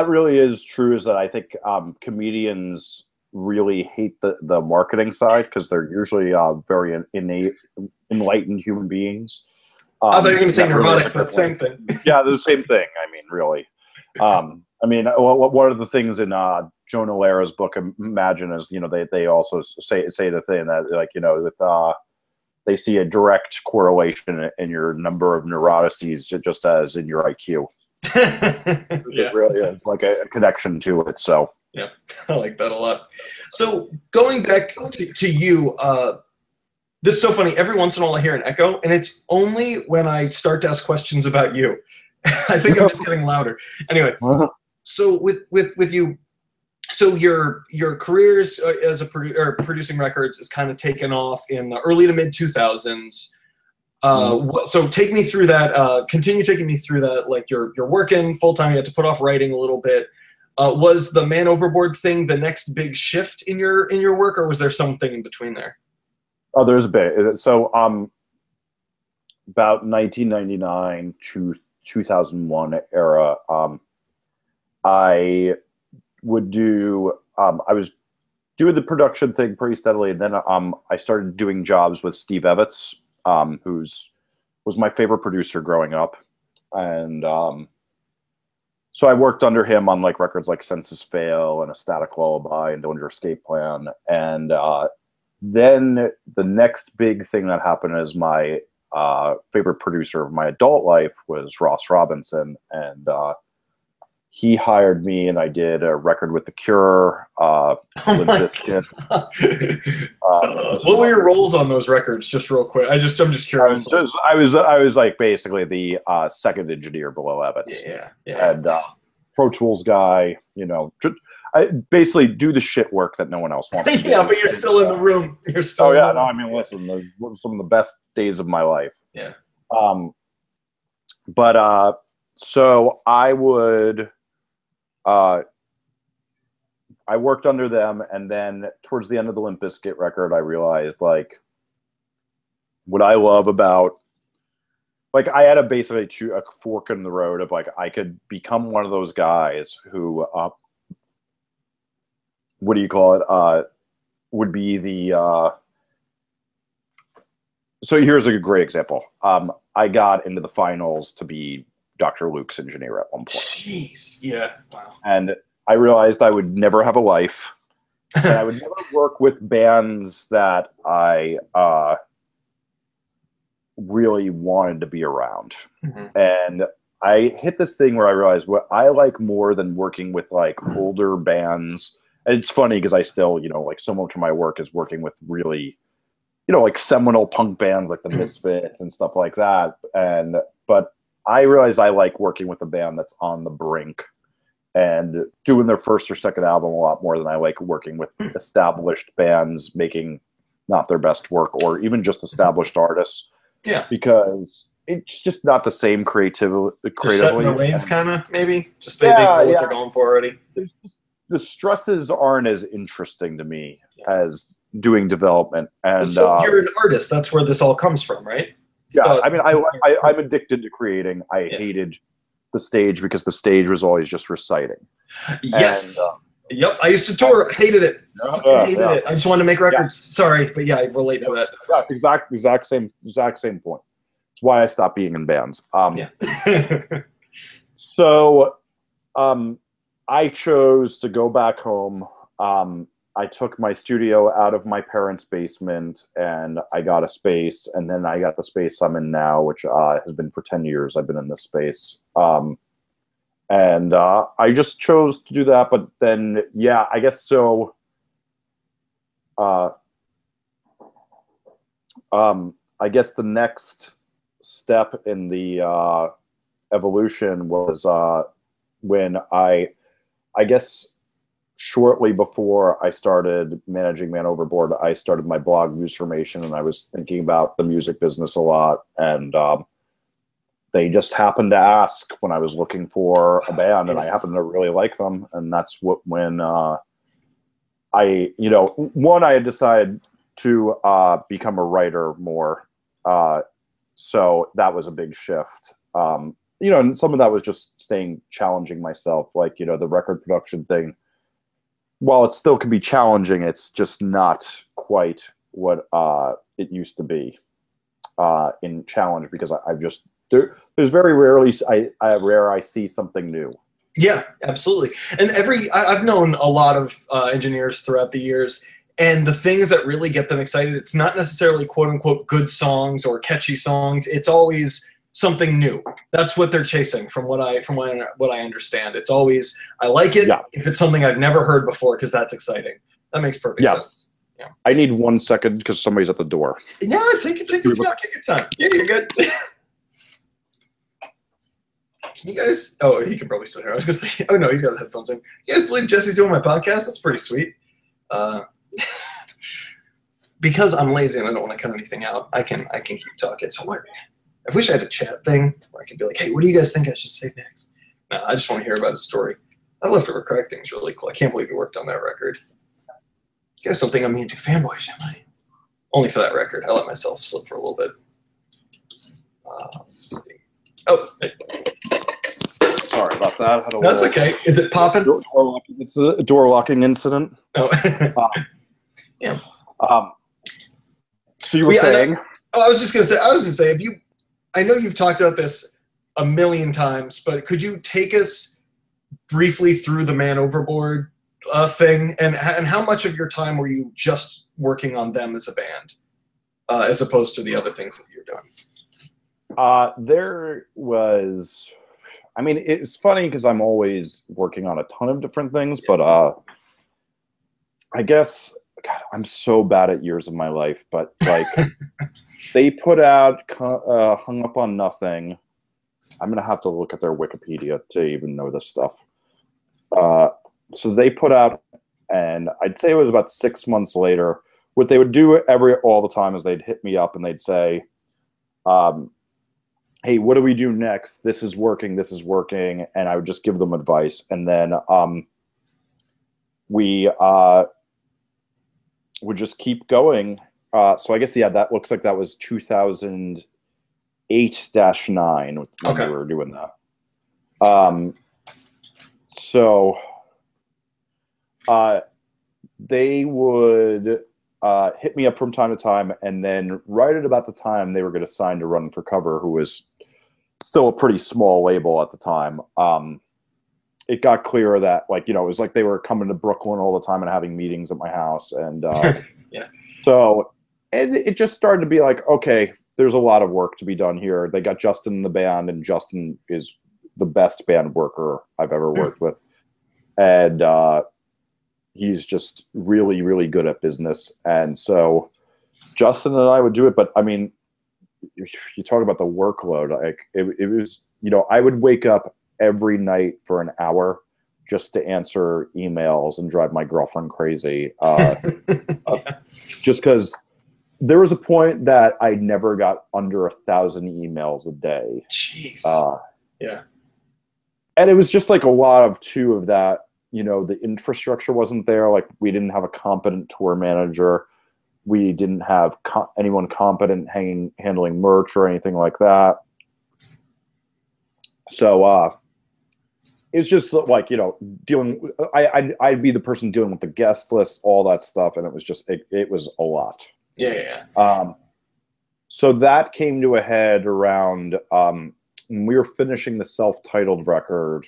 really is true. Is that I think comedians really hate the marketing side because they're usually very enlightened human beings. I thought you were going to say neurotic, but same thing. Yeah, the same thing. I mean, really. I mean, one of the things in Jonah Lehra's book, Imagine, is, you know, they also say the thing that, like, you know, that they see a direct correlation in your number of neuroses just as in your IQ. Yeah. It really is like a connection to it. So yeah, I like that a lot. So going back to you, this is so funny. Every once in a while I hear an echo, and it's only when I start to ask questions about you. I think I'm just getting louder. Anyway, so with you, so your careers as a producing records is kind of taken off in the early to mid 2000s. So take me through that. Continue taking me through that. Like you're working full time. You had to put off writing a little bit. Was the Man Overboard thing the next big shift in your work, or was there something in between there? Oh, there's a bit. So about 1999 to 2001 era, I would do. I was doing the production thing pretty steadily, and then I started doing jobs with Steve Evans, was my favorite producer growing up, and so I worked under him on like records like Census Fail and A Static Lullaby and Dillinger Escape Plan, and then the next big thing that happened is my favorite producer of my adult life was Ross Robinson, and he hired me, and I did a record with The Cure, Limp Bizkit. What were your roles on those records? Just real quick, I'm just curious. I was like basically the second engineer below Evans. Yeah. And Pro Tools guy, you know. I basically do the shit work that no one else wants to do. Yeah, but you're still in the room. You're still. Oh yeah, no. I mean, listen, those were some of the best days of my life. Yeah. But so I would. I worked under them, and then towards the end of the Limp Bizkit record, I realized like what I love about, like, I had basically a fork in the road of like I could become one of those guys who what do you call it? Would be the so here's a great example. I got into the finals to be Dr. Luke's engineer at one point. Jeez, yeah, wow. And I realized I would never have a life, and I would never work with bands that I really wanted to be around. Mm-hmm. And I hit this thing where I realized what I like more than working with like older bands. And it's funny because I still, you know, like so much of my work is working with really, you know, like seminal punk bands like the Misfits and stuff like that. But I realize I like working with a band that's on the brink and doing their first or second album a lot more than I like working with established bands making not their best work, or even just established artists. Yeah. Because it's just not the same creatively. Set in their ways, kind of, maybe? Just they know what they're going for already. The stresses aren't as interesting to me as doing development. And so you're an artist. That's where this all comes from, right? Yeah, I mean, I'm addicted to creating. I hated the stage because the stage was always just reciting. Yes. And, yep. I used to tour. Hated it. Hated it. I just wanted to make records. Sorry, but yeah, I relate to that. Yeah, exact same point. It's why I stopped being in bands. So, I chose to go back home. I took my studio out of my parents' basement, and I got a space, and then I got the space I'm in now, which has been for 10 years. I've been in this space. And I just chose to do that. But then, yeah, I guess so. Uh, I guess the next step in the evolution was when I guess shortly before I started managing Man Overboard, I started my blog Muse Formation, and I was thinking about the music business a lot. And they just happened to ask when I was looking for a band, and I happened to really like them. And that's when I had decided to become a writer more. So that was a big shift. And some of that was just challenging myself, like, the record production thing. While it still can be challenging, it's just not quite what it used to be in challenge, because I've just there's very rarely I see something new. Yeah, absolutely. And I've known a lot of engineers throughout the years, and the things that really get them excited, it's not necessarily quote unquote good songs or catchy songs. It's always something new. That's what they're chasing, from what I understand. It's always, I like it if it's something I've never heard before, because that's exciting. That makes perfect sense. Yeah. I need 1 second because somebody's at the door. Yeah, take your time. Yeah, you're good. Can you guys? Oh, he can probably still hear. I was gonna say, oh no, he's got headphones in. You guys believe Jesse's doing my podcast? That's pretty sweet. Because I'm lazy and I don't want to cut anything out, I can keep talking. So I wish I had a chat thing where I could be like, hey, what do you guys think I should say next? No, I just want to hear about a story. That Leftover Crack thing's really cool. I can't believe you worked on that record. You guys don't think I'm being too fanboyish, am I? Only for that record. I let myself slip for a little bit. Let's see. Oh, hey. Sorry about that. That's okay. Is it popping? It's a door locking incident. Oh, yeah. So you were saying? I was just gonna say, I know you've talked about this a million times, but could you take us briefly through the Man Overboard thing, and how much of your time were you just working on them as a band, as opposed to the other things that you're doing? There was, I mean, it's funny because I'm always working on a ton of different things, but I guess, God, I'm so bad at years of my life, but like they put out Hung Up on Nothing. I'm going to have to look at their Wikipedia to even know this stuff. So they put out, and I'd say it was about 6 months later, what they would do all the time is they'd hit me up and they'd say, hey, what do we do next? This is working. And I would just give them advice. And then we would just keep going. So I guess, that looks like that was 2008-9 when we were doing that. So they would hit me up from time to time, and then right at about the time they were going to sign to Run for Cover, who was still a pretty small label at the time, it got clear that, like, it was like they were coming to Brooklyn all the time and having meetings at my house. And so it just started to be like, okay, there's a lot of work to be done here. They got Justin in the band, and Justin is the best band worker I've ever worked with. And he's just really, really good at business. And so Justin and I would do it. But I mean, you talk about the workload, like it was, I would wake up every night for an hour just to answer emails and drive my girlfriend crazy. Just because there was a point that I never got under 1,000 emails a day. Jeez. Yeah. And it was just like a lot of that, the infrastructure wasn't there. Like, we didn't have a competent tour manager. We didn't have anyone competent handling merch or anything like that. So it's just like, dealing. I'd be the person dealing with the guest list, all that stuff, and it was just it was a lot. Yeah. So that came to a head around when we were finishing the self-titled record.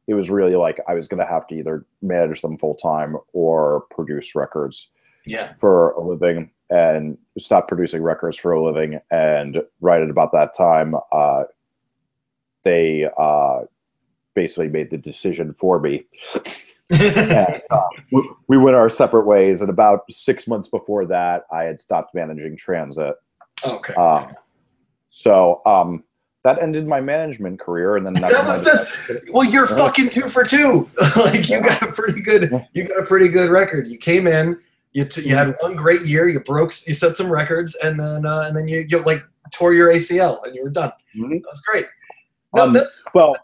It was really like I was going to have to either manage them full time or produce records for a living, and stop producing records for a living. And right at about that time, they basically made the decision for me. And, we went our separate ways, and about 6 months before that, I had stopped managing transit. Okay. So that ended my management career, and then well, you're fucking 2 for 2. Like you got a pretty good record. You came in, you had one great year, you set some records, and then you like tore your ACL, and you were done. Mm-hmm. That was great. No, well,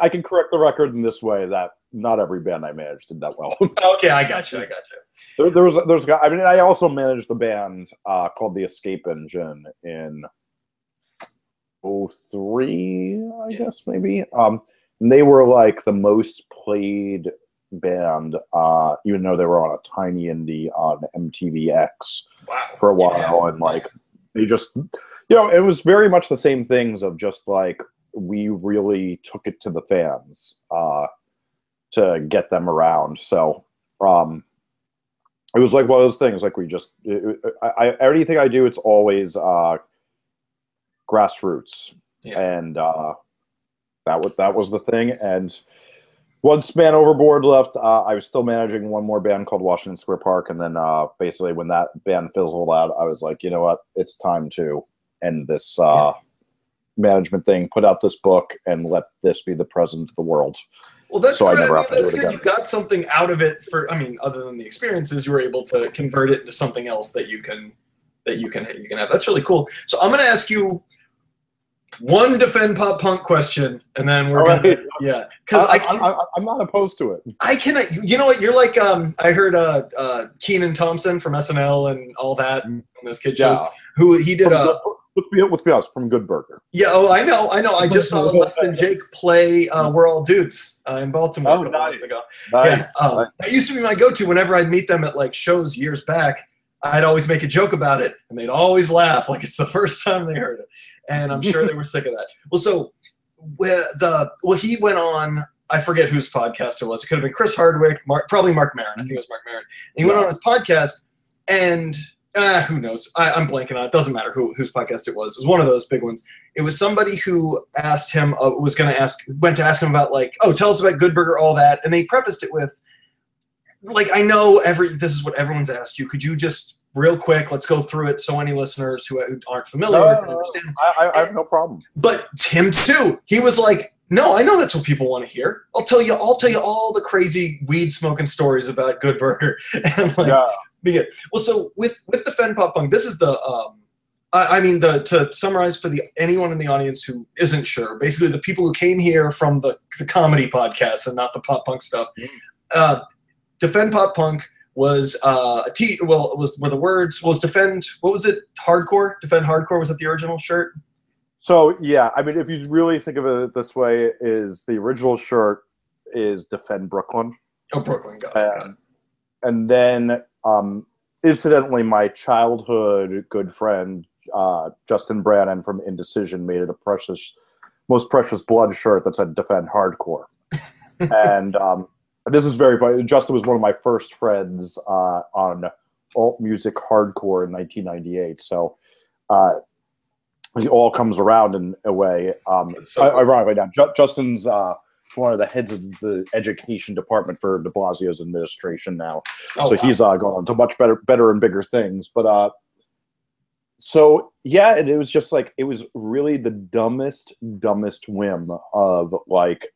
I can correct the record in this way that not every band I managed did that well. Okay, I got you. There's a guy. I mean, I also managed a band called the Escape Engine in 2003, I guess maybe. And they were like the most played band, even though they were on a tiny indie on MTVX for a while, and like they just, it was very much the same things of just like we really took it to the fans to get them around. So it was like one of those things. Like we just, anything I do, it's always grassroots, and that was the thing. And once Man Overboard left, I was still managing one more band called Washington Square Park, and then basically when that band fizzled out, I was like, you know what, it's time to end this management thing, put out this book, and let this be the president of the world. Well, that's so good. I never have to do it good. again. You got something out of it other than the experiences, you were able to convert it into something else that you can have. That's really cool. So I'm going to ask you one defend pop punk question, and then we're because I'm not opposed to it. I cannot. You know what? You're like I heard Kenan Thompson from SNL and all that on those kid shows. Who he did let's be honest, from Good Burger. Yeah, I know. I just saw Less Than Jake play We're All Dudes in Baltimore a couple months ago. Nice. That used to be my go-to whenever I'd meet them at like shows years back. I'd always make a joke about it, and they'd always laugh like it's the first time they heard it. And I'm sure they were sick of that. Well, so he went on, I forget whose podcast it was. It could have been Chris Hardwick, probably Mark Maron. I think it was Mark Maron. And he went on his podcast, and who knows? I'm blanking on it. Doesn't matter whose podcast it was. It was one of those big ones. It was somebody who asked him, went to ask him about like, tell us about Good Burger, all that. And they prefaced it with, like, I know this is what everyone's asked you. Could you just real quick, let's go through it so any listeners who aren't familiar can understand. I have no problem. But Tim too, he was like, no, I know that's what people want to hear. I'll tell you all the crazy weed smoking stories about Good Burger. And I'm like, well, so with the Fen Pop Punk, this is the to summarize for anyone in the audience who isn't sure, basically the people who came here from the comedy podcast and not the pop punk stuff. Defend Pop Punk was were the words was defend, what was it, hardcore? Defend hardcore, was it the original shirt? So yeah, I mean, if you really think of it this way, is the original shirt is Defend Brooklyn. Oh, Brooklyn, got it. And then incidentally, my childhood good friend Justin Brannon from Indecision made it a most precious blood shirt that said Defend Hardcore. And this is very funny. Justin was one of my first friends on alt music hardcore in 1998. So it all comes around in a way. Ironically, now Justin's one of the heads of the education department for de Blasio's administration now. He's gone on to much better and bigger things. But so yeah, and it was just like, it was really the dumbest whim of like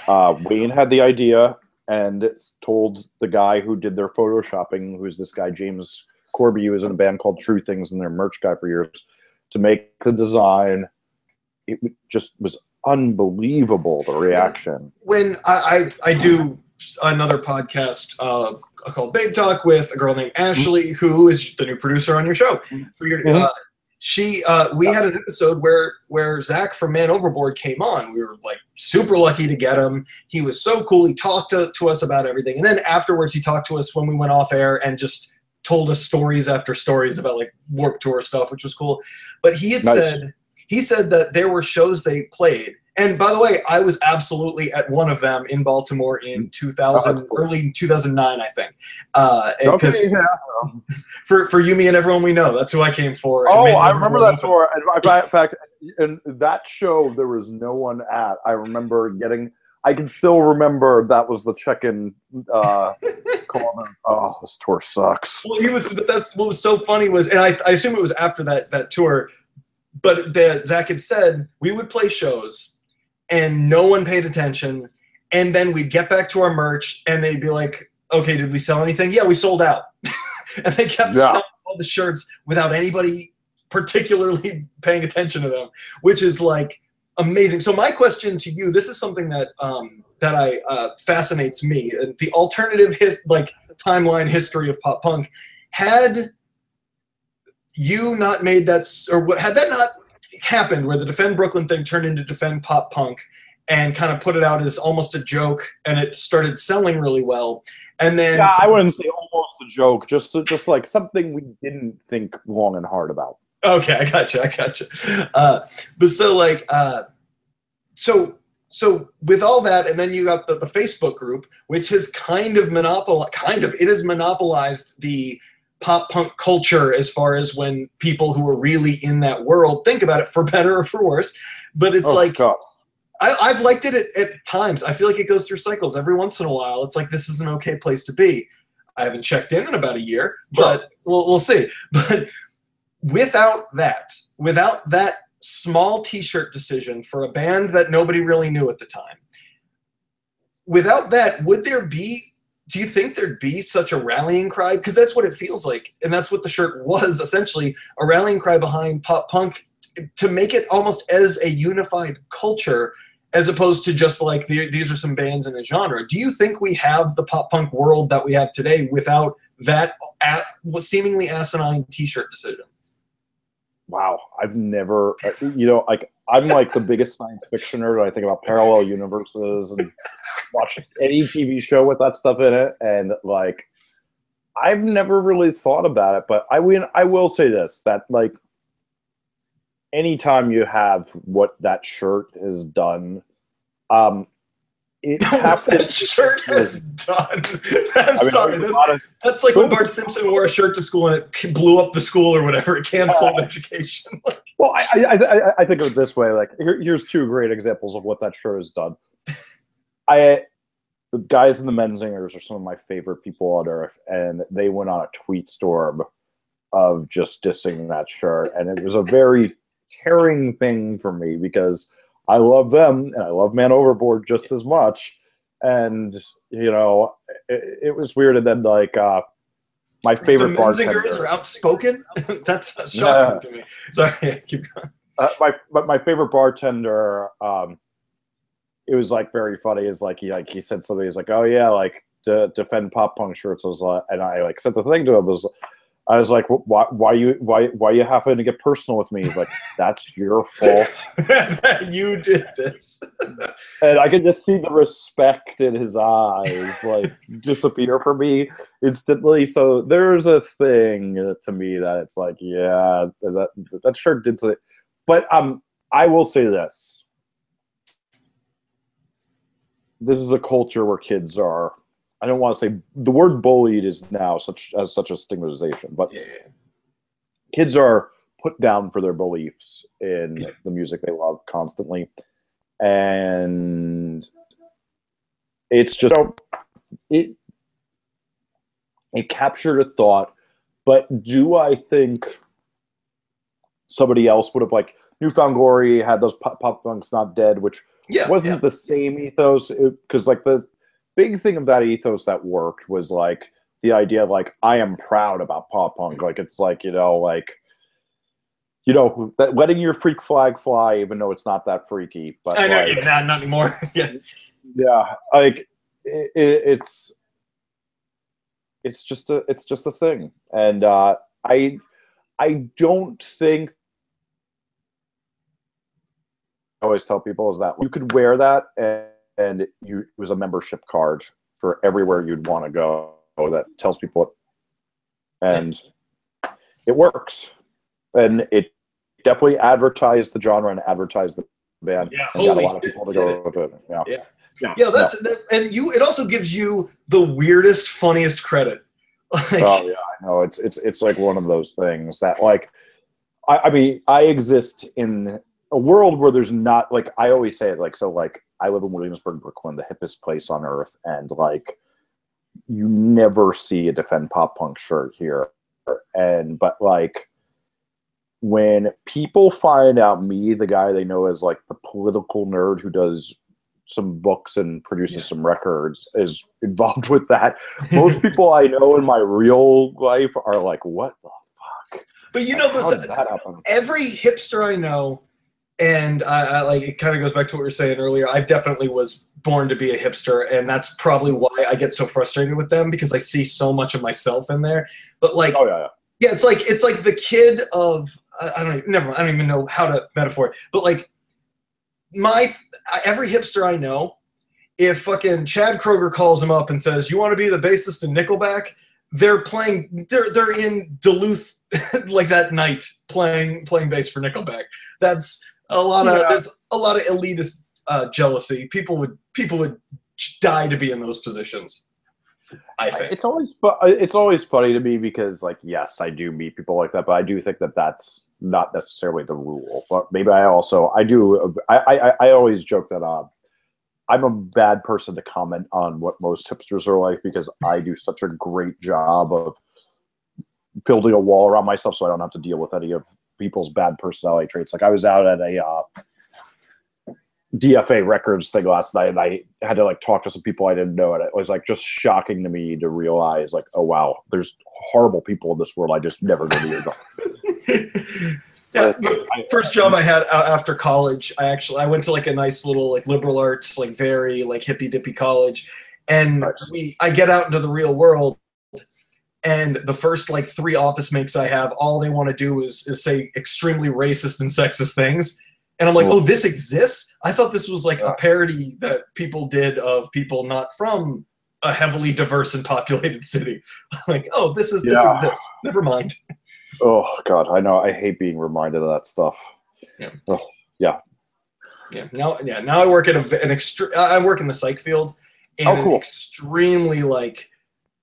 Wayne had the idea and told the guy who did their photoshopping, who's this guy James Corby, who was in a band called True Things and their merch guy for years, to make the design. It just was unbelievable, the reaction. When I do another podcast called Babe Talk with a girl named Ashley, who is the new producer on your show. For your, we had an episode where Zach from Man Overboard came on. We were like super lucky to get him. He was so cool. He talked to us about everything, and then afterwards he talked to us when we went off air and just told us stories after stories about like Warped Tour stuff, which was cool. But he had said that there were shows they played. And by the way, I was absolutely at one of them in Baltimore in early 2009, I think. For you, me, and everyone we know, that's who I came for. I remember that tour. In fact, in that show, there was no one at. I remember getting I can still remember that was the check-in comment. Oh, this tour sucks. Well, but that's what was so funny was, and I assume it was after that tour, but Zach had said we would play shows and no one paid attention, and then we'd get back to our merch and they'd be like, okay, did we sell anything? Yeah, we sold out. And they kept selling all the shirts without anybody particularly paying attention to them, which is like amazing. So my question to you, this is something that fascinates me, the alternative timeline history of pop punk. Had you not made that, or had that not happened, where the Defend Brooklyn thing turned into Defend Pop Punk and kind of put it out as almost a joke, and it started selling really well, and then I wouldn't say almost a joke, just like something we didn't think long and hard about. Okay, I gotcha. But so like, so with all that, and then you got the Facebook group, which has kind of monopolized the pop punk culture as far as when people who are really in that world think about it, for better or for worse. But it's I've liked it at times. I feel like it goes through cycles. Every once in a while, it's like, this is an okay place to be. I haven't checked in about a year, but we'll see. But without that small T-shirt decision for a band that nobody really knew at the time, without that, do you think there'd be such a rallying cry? Because that's what it feels like, and that's what the shirt was, essentially, a rallying cry behind pop punk, to make it almost as a unified culture, as opposed to just like these are some bands in a genre. Do you think we have the pop punk world that we have today without that seemingly asinine T-shirt decision? Wow, I've never, I'm like the biggest science fiction nerd. I think about parallel universes and watch any TV show with that stuff in it, and like, I've never really thought about it. But I will say this, that like, anytime you have what that shirt has done, that shirt has done. Sorry. That's like when Bart Simpson wore a shirt to school and it blew up the school or whatever. It canceled education. Well, I think of it this way. Like, here's two great examples of what that shirt has done. The guys in the Menzingers are some of my favorite people on earth, and they went on a tweet storm of just dissing that shirt, and it was a very tearing thing for me because I love them and I love Man Overboard just as much, and it was weird. And then like my favorite bartender. The Menzingers are outspoken. That's shocking to me. Sorry, keep going. My favorite bartender. It was like very funny. Is like he said something. He's like, oh yeah, like to defend pop punk shirts. I was like, and I like sent the thing to him. I was like, why you having to get personal with me? He's like, that's your fault. You did this. And I could just see the respect in his eyes like disappear for me instantly. So there's a thing to me that it's like, yeah, that shirt did something. But I will say this. This is a culture where kids are, I don't want to say the word bullied is now such a stigmatization, but kids are put down for their beliefs in the music they love constantly. And it's just, it captured a thought, but do I think somebody else would have, like, Newfound Glory had those Pop Punk's Not Dead, which wasn't the same ethos, because like the big thing of that ethos that worked was like the idea of like, I am proud about pop punk. Like, it's like, that letting your freak flag fly, even though it's not that freaky. But I know, like, not anymore. Yeah, like it's just a thing, and I don't think. I always tell people is that you could wear that and it was a membership card for everywhere you'd want to go that tells people and it works, and it definitely advertised the genre and advertised the band and got a lot of people to go with it. That's and it also gives you the weirdest, funniest credit. Like, oh yeah, I know, it's like one of those things that, like, I mean, I exist in a world where there's not, like, I always say it, like, so, like, I live in Williamsburg, Brooklyn, the hippest place on earth, and, like, you never see a Defend Pop Punk shirt here. But, like, when people find out me, the guy they know as, like, the political nerd who does some books and produces some records, is involved with that, most people I know in my real life are like, what the fuck? But you know, how did that happen? Every hipster I know, and I like, it kind of goes back to what we were saying earlier, I definitely was born to be a hipster, and that's probably why I get so frustrated with them, because I see so much of myself in there. But like, yeah, it's like the kid of, I don't even know how to metaphor it, but like every hipster I know, if fucking Chad Kroger calls him up and says, you want to be the bassist in Nickelback, they're in Duluth like that night playing bass for Nickelback. That's a lot of, there's a lot of elitist jealousy. People would die to be in those positions, I think. It's always funny to me because, like, yes, I do meet people like that, but I do think that that's not necessarily the rule. But maybe I always joke that I'm a bad person to comment on what most hipsters are like, because I do such a great job of building a wall around myself so I don't have to deal with any of people's bad personality traits. Like, I was out at a DFA Records thing last night, and I had to, like, talk to some people I didn't know, and it was, like, just shocking to me to realize, like, oh wow, there's horrible people in this world I just never knew you were. Yeah, first job I had after college, I went to like a nice little like liberal arts, like very like hippy dippy college, and I get out into the real world, and the first like 3 office mates I have, all they want to do is say extremely racist and sexist things, and I'm like, oh, this exists? I thought this was like a parody that people did of people not from a heavily diverse and populated city. Like, oh, this exists. Never mind. Oh God, I know. I hate being reminded of that stuff. Yeah. Oh, yeah. Now I work at I work in the psych field, and cool. Extremely like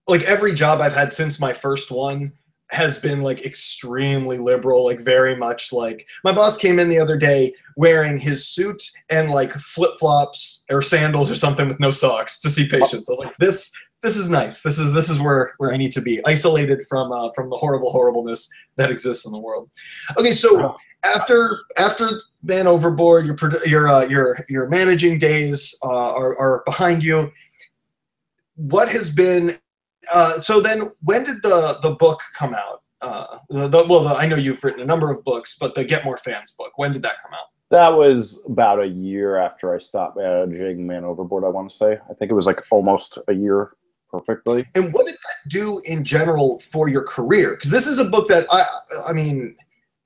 every job I've had since my first one has been like extremely liberal, like very much like my boss came in the other day wearing his suit and like flip-flops or sandals or something with no socks to see patients. I was like, this is nice. This is where I need to be, isolated from the horribleness that exists in the world. Okay, so after Man Overboard, your managing days are behind you. What has been so then? When did the book come out? I know you've written a number of books, but the Get More Fans book, when did that come out? That was about a year after I stopped managing Man Overboard, I want to say. I think it was like almost a year perfectly. And what did that do in general for your career? Because this is a book that I mean,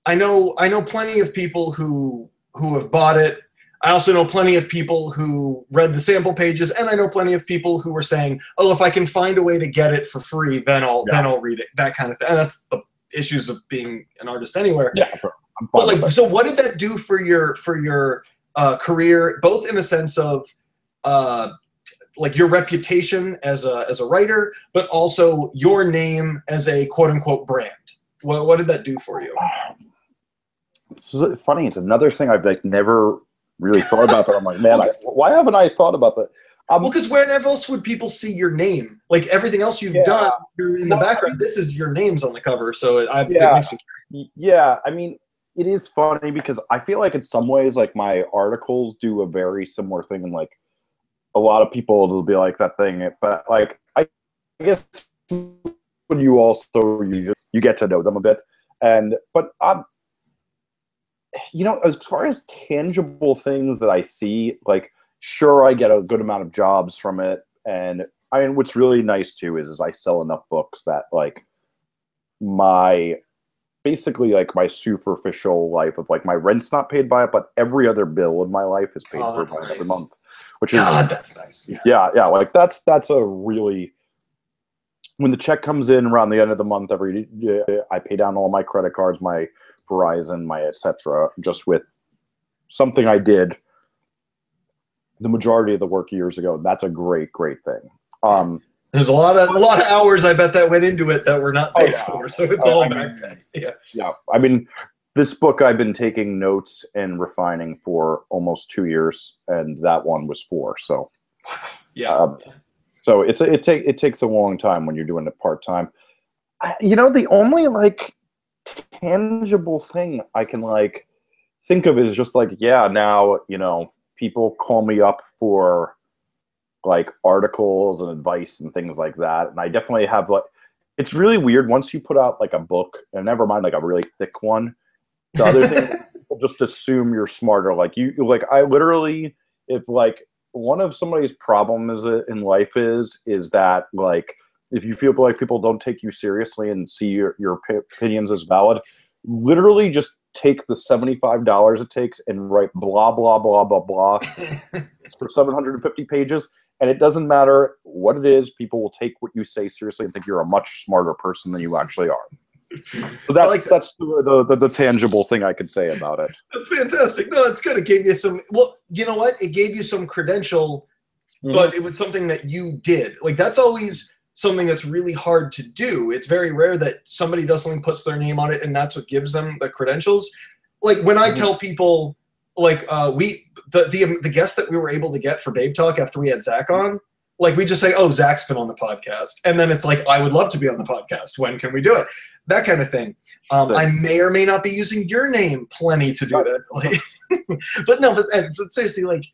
I know plenty of people who have bought it. I also know plenty of people who read the sample pages, and I know plenty of people who were saying, "Oh, if I can find a way to get it for free, then I'll read it." That kind of thing. And that's the issues of being an artist anywhere. Yeah. But like, so what did that do for your career, both in a sense of like your reputation as a writer, but also your name as a quote unquote brand? What did that do for you? It's funny. It's another thing I've like never really thought about, but I'm like, man, why haven't I thought about that? Well, because wherever else would people see your name? Like everything else you've done, you're in the background. This is your name's on the cover, so it makes me. Yeah, I mean, it is funny because I feel like in some ways, like my articles do a very similar thing, and like a lot of people will be like that thing, but like I guess when you get to know them a bit, but you know, as far as tangible things that I see, like, sure, I get a good amount of jobs from it. And I mean, what's really nice too is I sell enough books that like basically like my superficial life of like my rent's not paid by it, but every other bill in my life is paid for by every month, which is, that's nice. Yeah. Like that's a really, when the check comes in around the end of the month, I pay down all my credit cards, my Verizon, my etc. just with something I did the majority of the work years ago. That's a great thing. There's a lot of hours I bet that went into it that were not paid for, so it's all back pay. Yeah. I mean, This book I've been taking notes and refining for almost 2 years, and that one was 4. So, yeah. So it takes a long time when you're doing it part time. The only like tangible thing I can like think of is just like, now people call me up for like articles and advice and things like that, and I definitely have like, it's really weird once you put out like a book, and never mind like a really thick one. The other thing, people just assume you're smarter. Like I literally, if like one of somebody's problems in life is that like, if you feel like people don't take you seriously and see your opinions as valid, literally just take the $75 it takes and write blah, blah, blah, blah, blah. It's for 750 pages. And it doesn't matter what it is. People will take what you say seriously and think you're a much smarter person than you actually are. So that's the tangible thing I could say about it. That's fantastic. No, that's good. It gave you some. Well, you know what? It gave you some credential, but it was something that you did. Like that's always something that's really hard to do. It's very rare that somebody does something, puts their name on it, and that's what gives them the credentials. Like when I tell people, like the guest that we were able to get for Babe Talk after we had Zach on. Like we just say, oh, Zach's been on the podcast. And then it's like, I would love to be on the podcast. When can we do it? That kind of thing. I may or may not be using your name plenty to do that. Like, but no, but seriously, like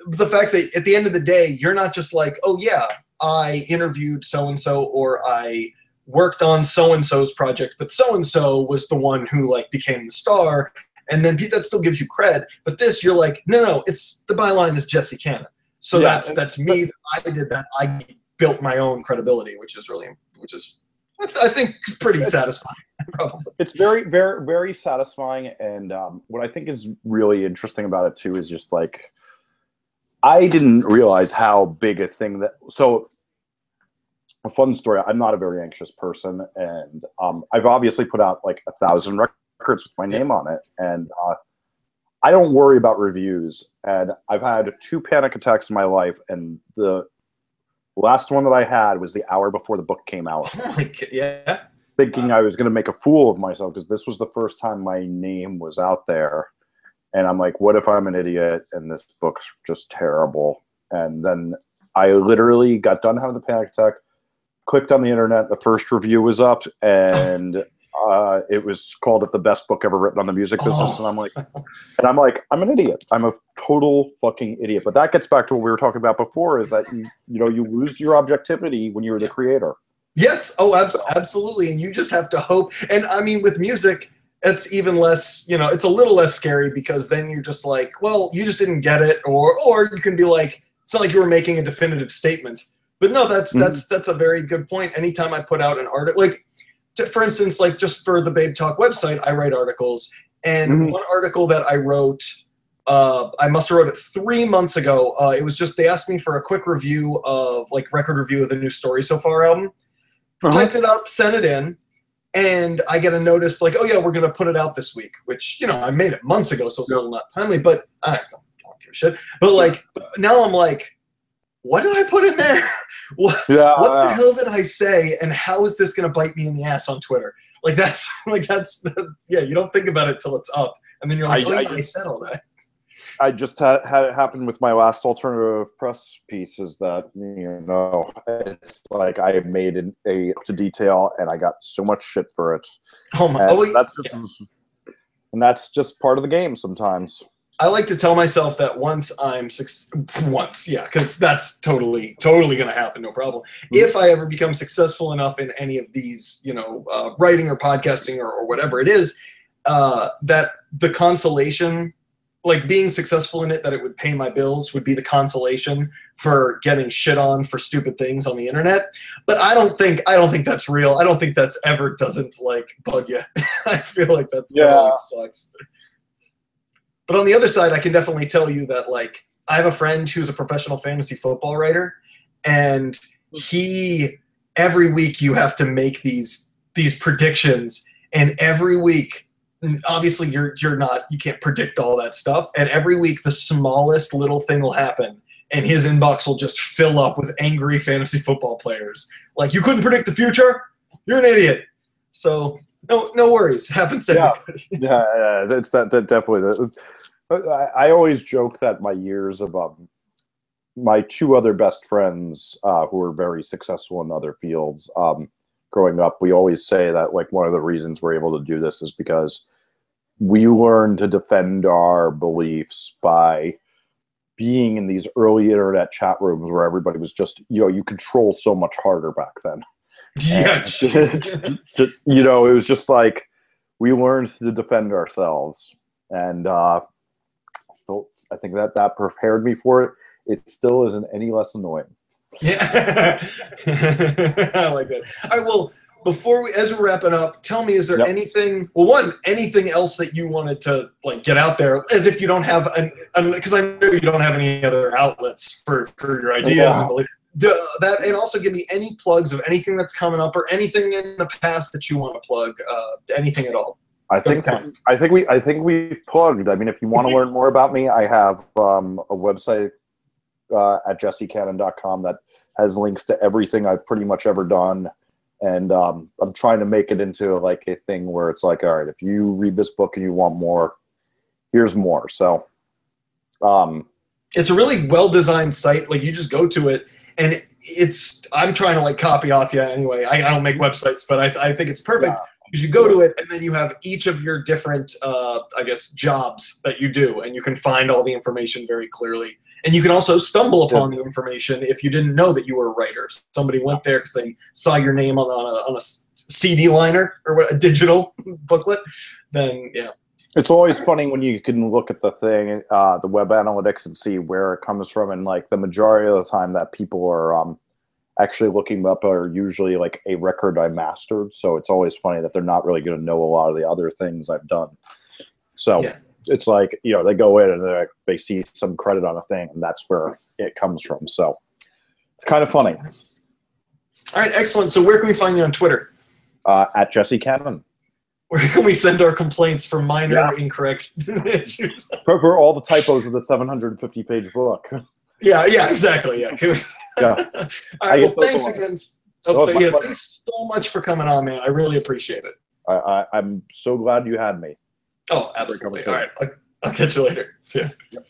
the fact that at the end of the day, you're not just like, oh yeah, I interviewed so-and-so or I worked on so-and-so's project, but so-and-so was the one who like became the star. And then that still gives you cred. But this, you're like, no, it's the byline is Jesse Cannon. So that's me. I did that. I built my own credibility, which is I think pretty satisfying. Probably. It's very, very, very satisfying. And what I think is really interesting about it too is just like, I didn't realize how big a thing that. So a fun story. I'm not a very anxious person, and I've obviously put out like 1,000 records with my name on it, and I don't worry about reviews, and I've had 2 panic attacks in my life, and the last one that I had was the hour before the book came out. Yeah. Thinking I was going to make a fool of myself because this was the first time my name was out there. And I'm like, what if I'm an idiot and this book's just terrible? And then I literally got done having the panic attack, clicked on the internet, the first review was up, and it was called it the best book ever written on the music business. And I'm like, I'm an idiot. I'm a total fucking idiot. But that gets back to what we were talking about before, is that you lose your objectivity when you're the creator. Yes. Oh, absolutely. And you just have to hope. And I mean, with music, it's even less, it's a little less scary because then you're just like, well, you just didn't get it. Or you can be like, it's not like you were making a definitive statement. But no, that's a very good point. Anytime I put out an article, like, for instance, like just for the Babe Talk website, I write articles. And one article that I wrote, I must have wrote it 3 months ago. It was just, they asked me for a quick review of record review of the new Story So Far album. Typed it up, sent it in, and I get a notice like, oh yeah, we're going to put it out this week, which, I made it months ago, so it's a little not timely, but I don't give a shit. But now I'm like, what did I put in there? What the hell did I say? And how is this going to bite me in the ass on Twitter? You don't think about it till it's up. And then you're like, I said all that. I just had it happen with my last alternative press piece, is that, it's like I made a to detail and I got so much shit for it. Oh my! And that's just part of the game sometimes. I like to tell myself that once, because that's totally going to happen, no problem. If I ever become successful enough in any of these, writing or podcasting or whatever it is, that the consolation, like being successful in it, that it would pay my bills would be the consolation for getting shit on for stupid things on the internet. But I don't think that's real. I don't think that's ever doesn't bug you. I feel like that always sucks. But on the other side, I can definitely tell you that I have a friend who's a professional fantasy football writer, and every week you have to make these predictions, and every week, obviously you can't predict all that stuff, and every week the smallest little thing will happen, and his inbox will just fill up with angry fantasy football players. You couldn't predict the future? You're an idiot. So No worries. Happens to everybody. Yeah, it's that definitely. I always joke that my years of my two other best friends who are very successful in other fields growing up, we always say that like one of the reasons we're able to do this is because we learned to defend our beliefs by being in these early internet chat rooms where everybody was just, you control so much harder back then. Yeah. It was just like we learned to defend ourselves, and still, I think that prepared me for it. It still isn't any less annoying. Yeah. I like that. All right, well, as we're wrapping up, tell me, is there anything, anything else that you wanted to like get out there, as if you don't have because I know you don't have any other outlets for your ideas and belief. That, and also give me any plugs of anything that's coming up or anything in the past that you want to plug, anything at all. I think we've plugged. I mean, if you want to learn more about me, I have a website at jessecannon.com that has links to everything I've pretty much ever done. And I'm trying to make it into like a thing where it's like, all right, if you read this book and you want more, here's more. So it's a really well-designed site. Like, you just go to it, and I'm trying to like copy off you anyway. I don't make websites, but I think it's perfect. Because you go to it, and then you have each of your different, I guess, jobs that you do, and you can find all the information very clearly. And you can also stumble upon the information if you didn't know that you were a writer. If somebody went there because they saw your name on a CD liner or a digital booklet, then yeah. It's always funny when you can look at the thing, the web analytics, and see where it comes from. And like the majority of the time that people are actually looking up are usually like a record I mastered. So it's always funny that they're not really going to know a lot of the other things I've done. So it's like, they go in and they see some credit on a thing, and that's where it comes from. So it's kind of funny. All right, excellent. So where can we find you on Twitter? At Jesse Cannon. Where can we send our complaints for minor incorrect issues? For all the typos of the 750-page book. Yeah, exactly. Yeah. All right. Well, thanks again. Thanks so much for coming on, man. I really appreciate it. I'm so glad you had me. Oh, absolutely. All right. I'll catch you later. See ya. Yep.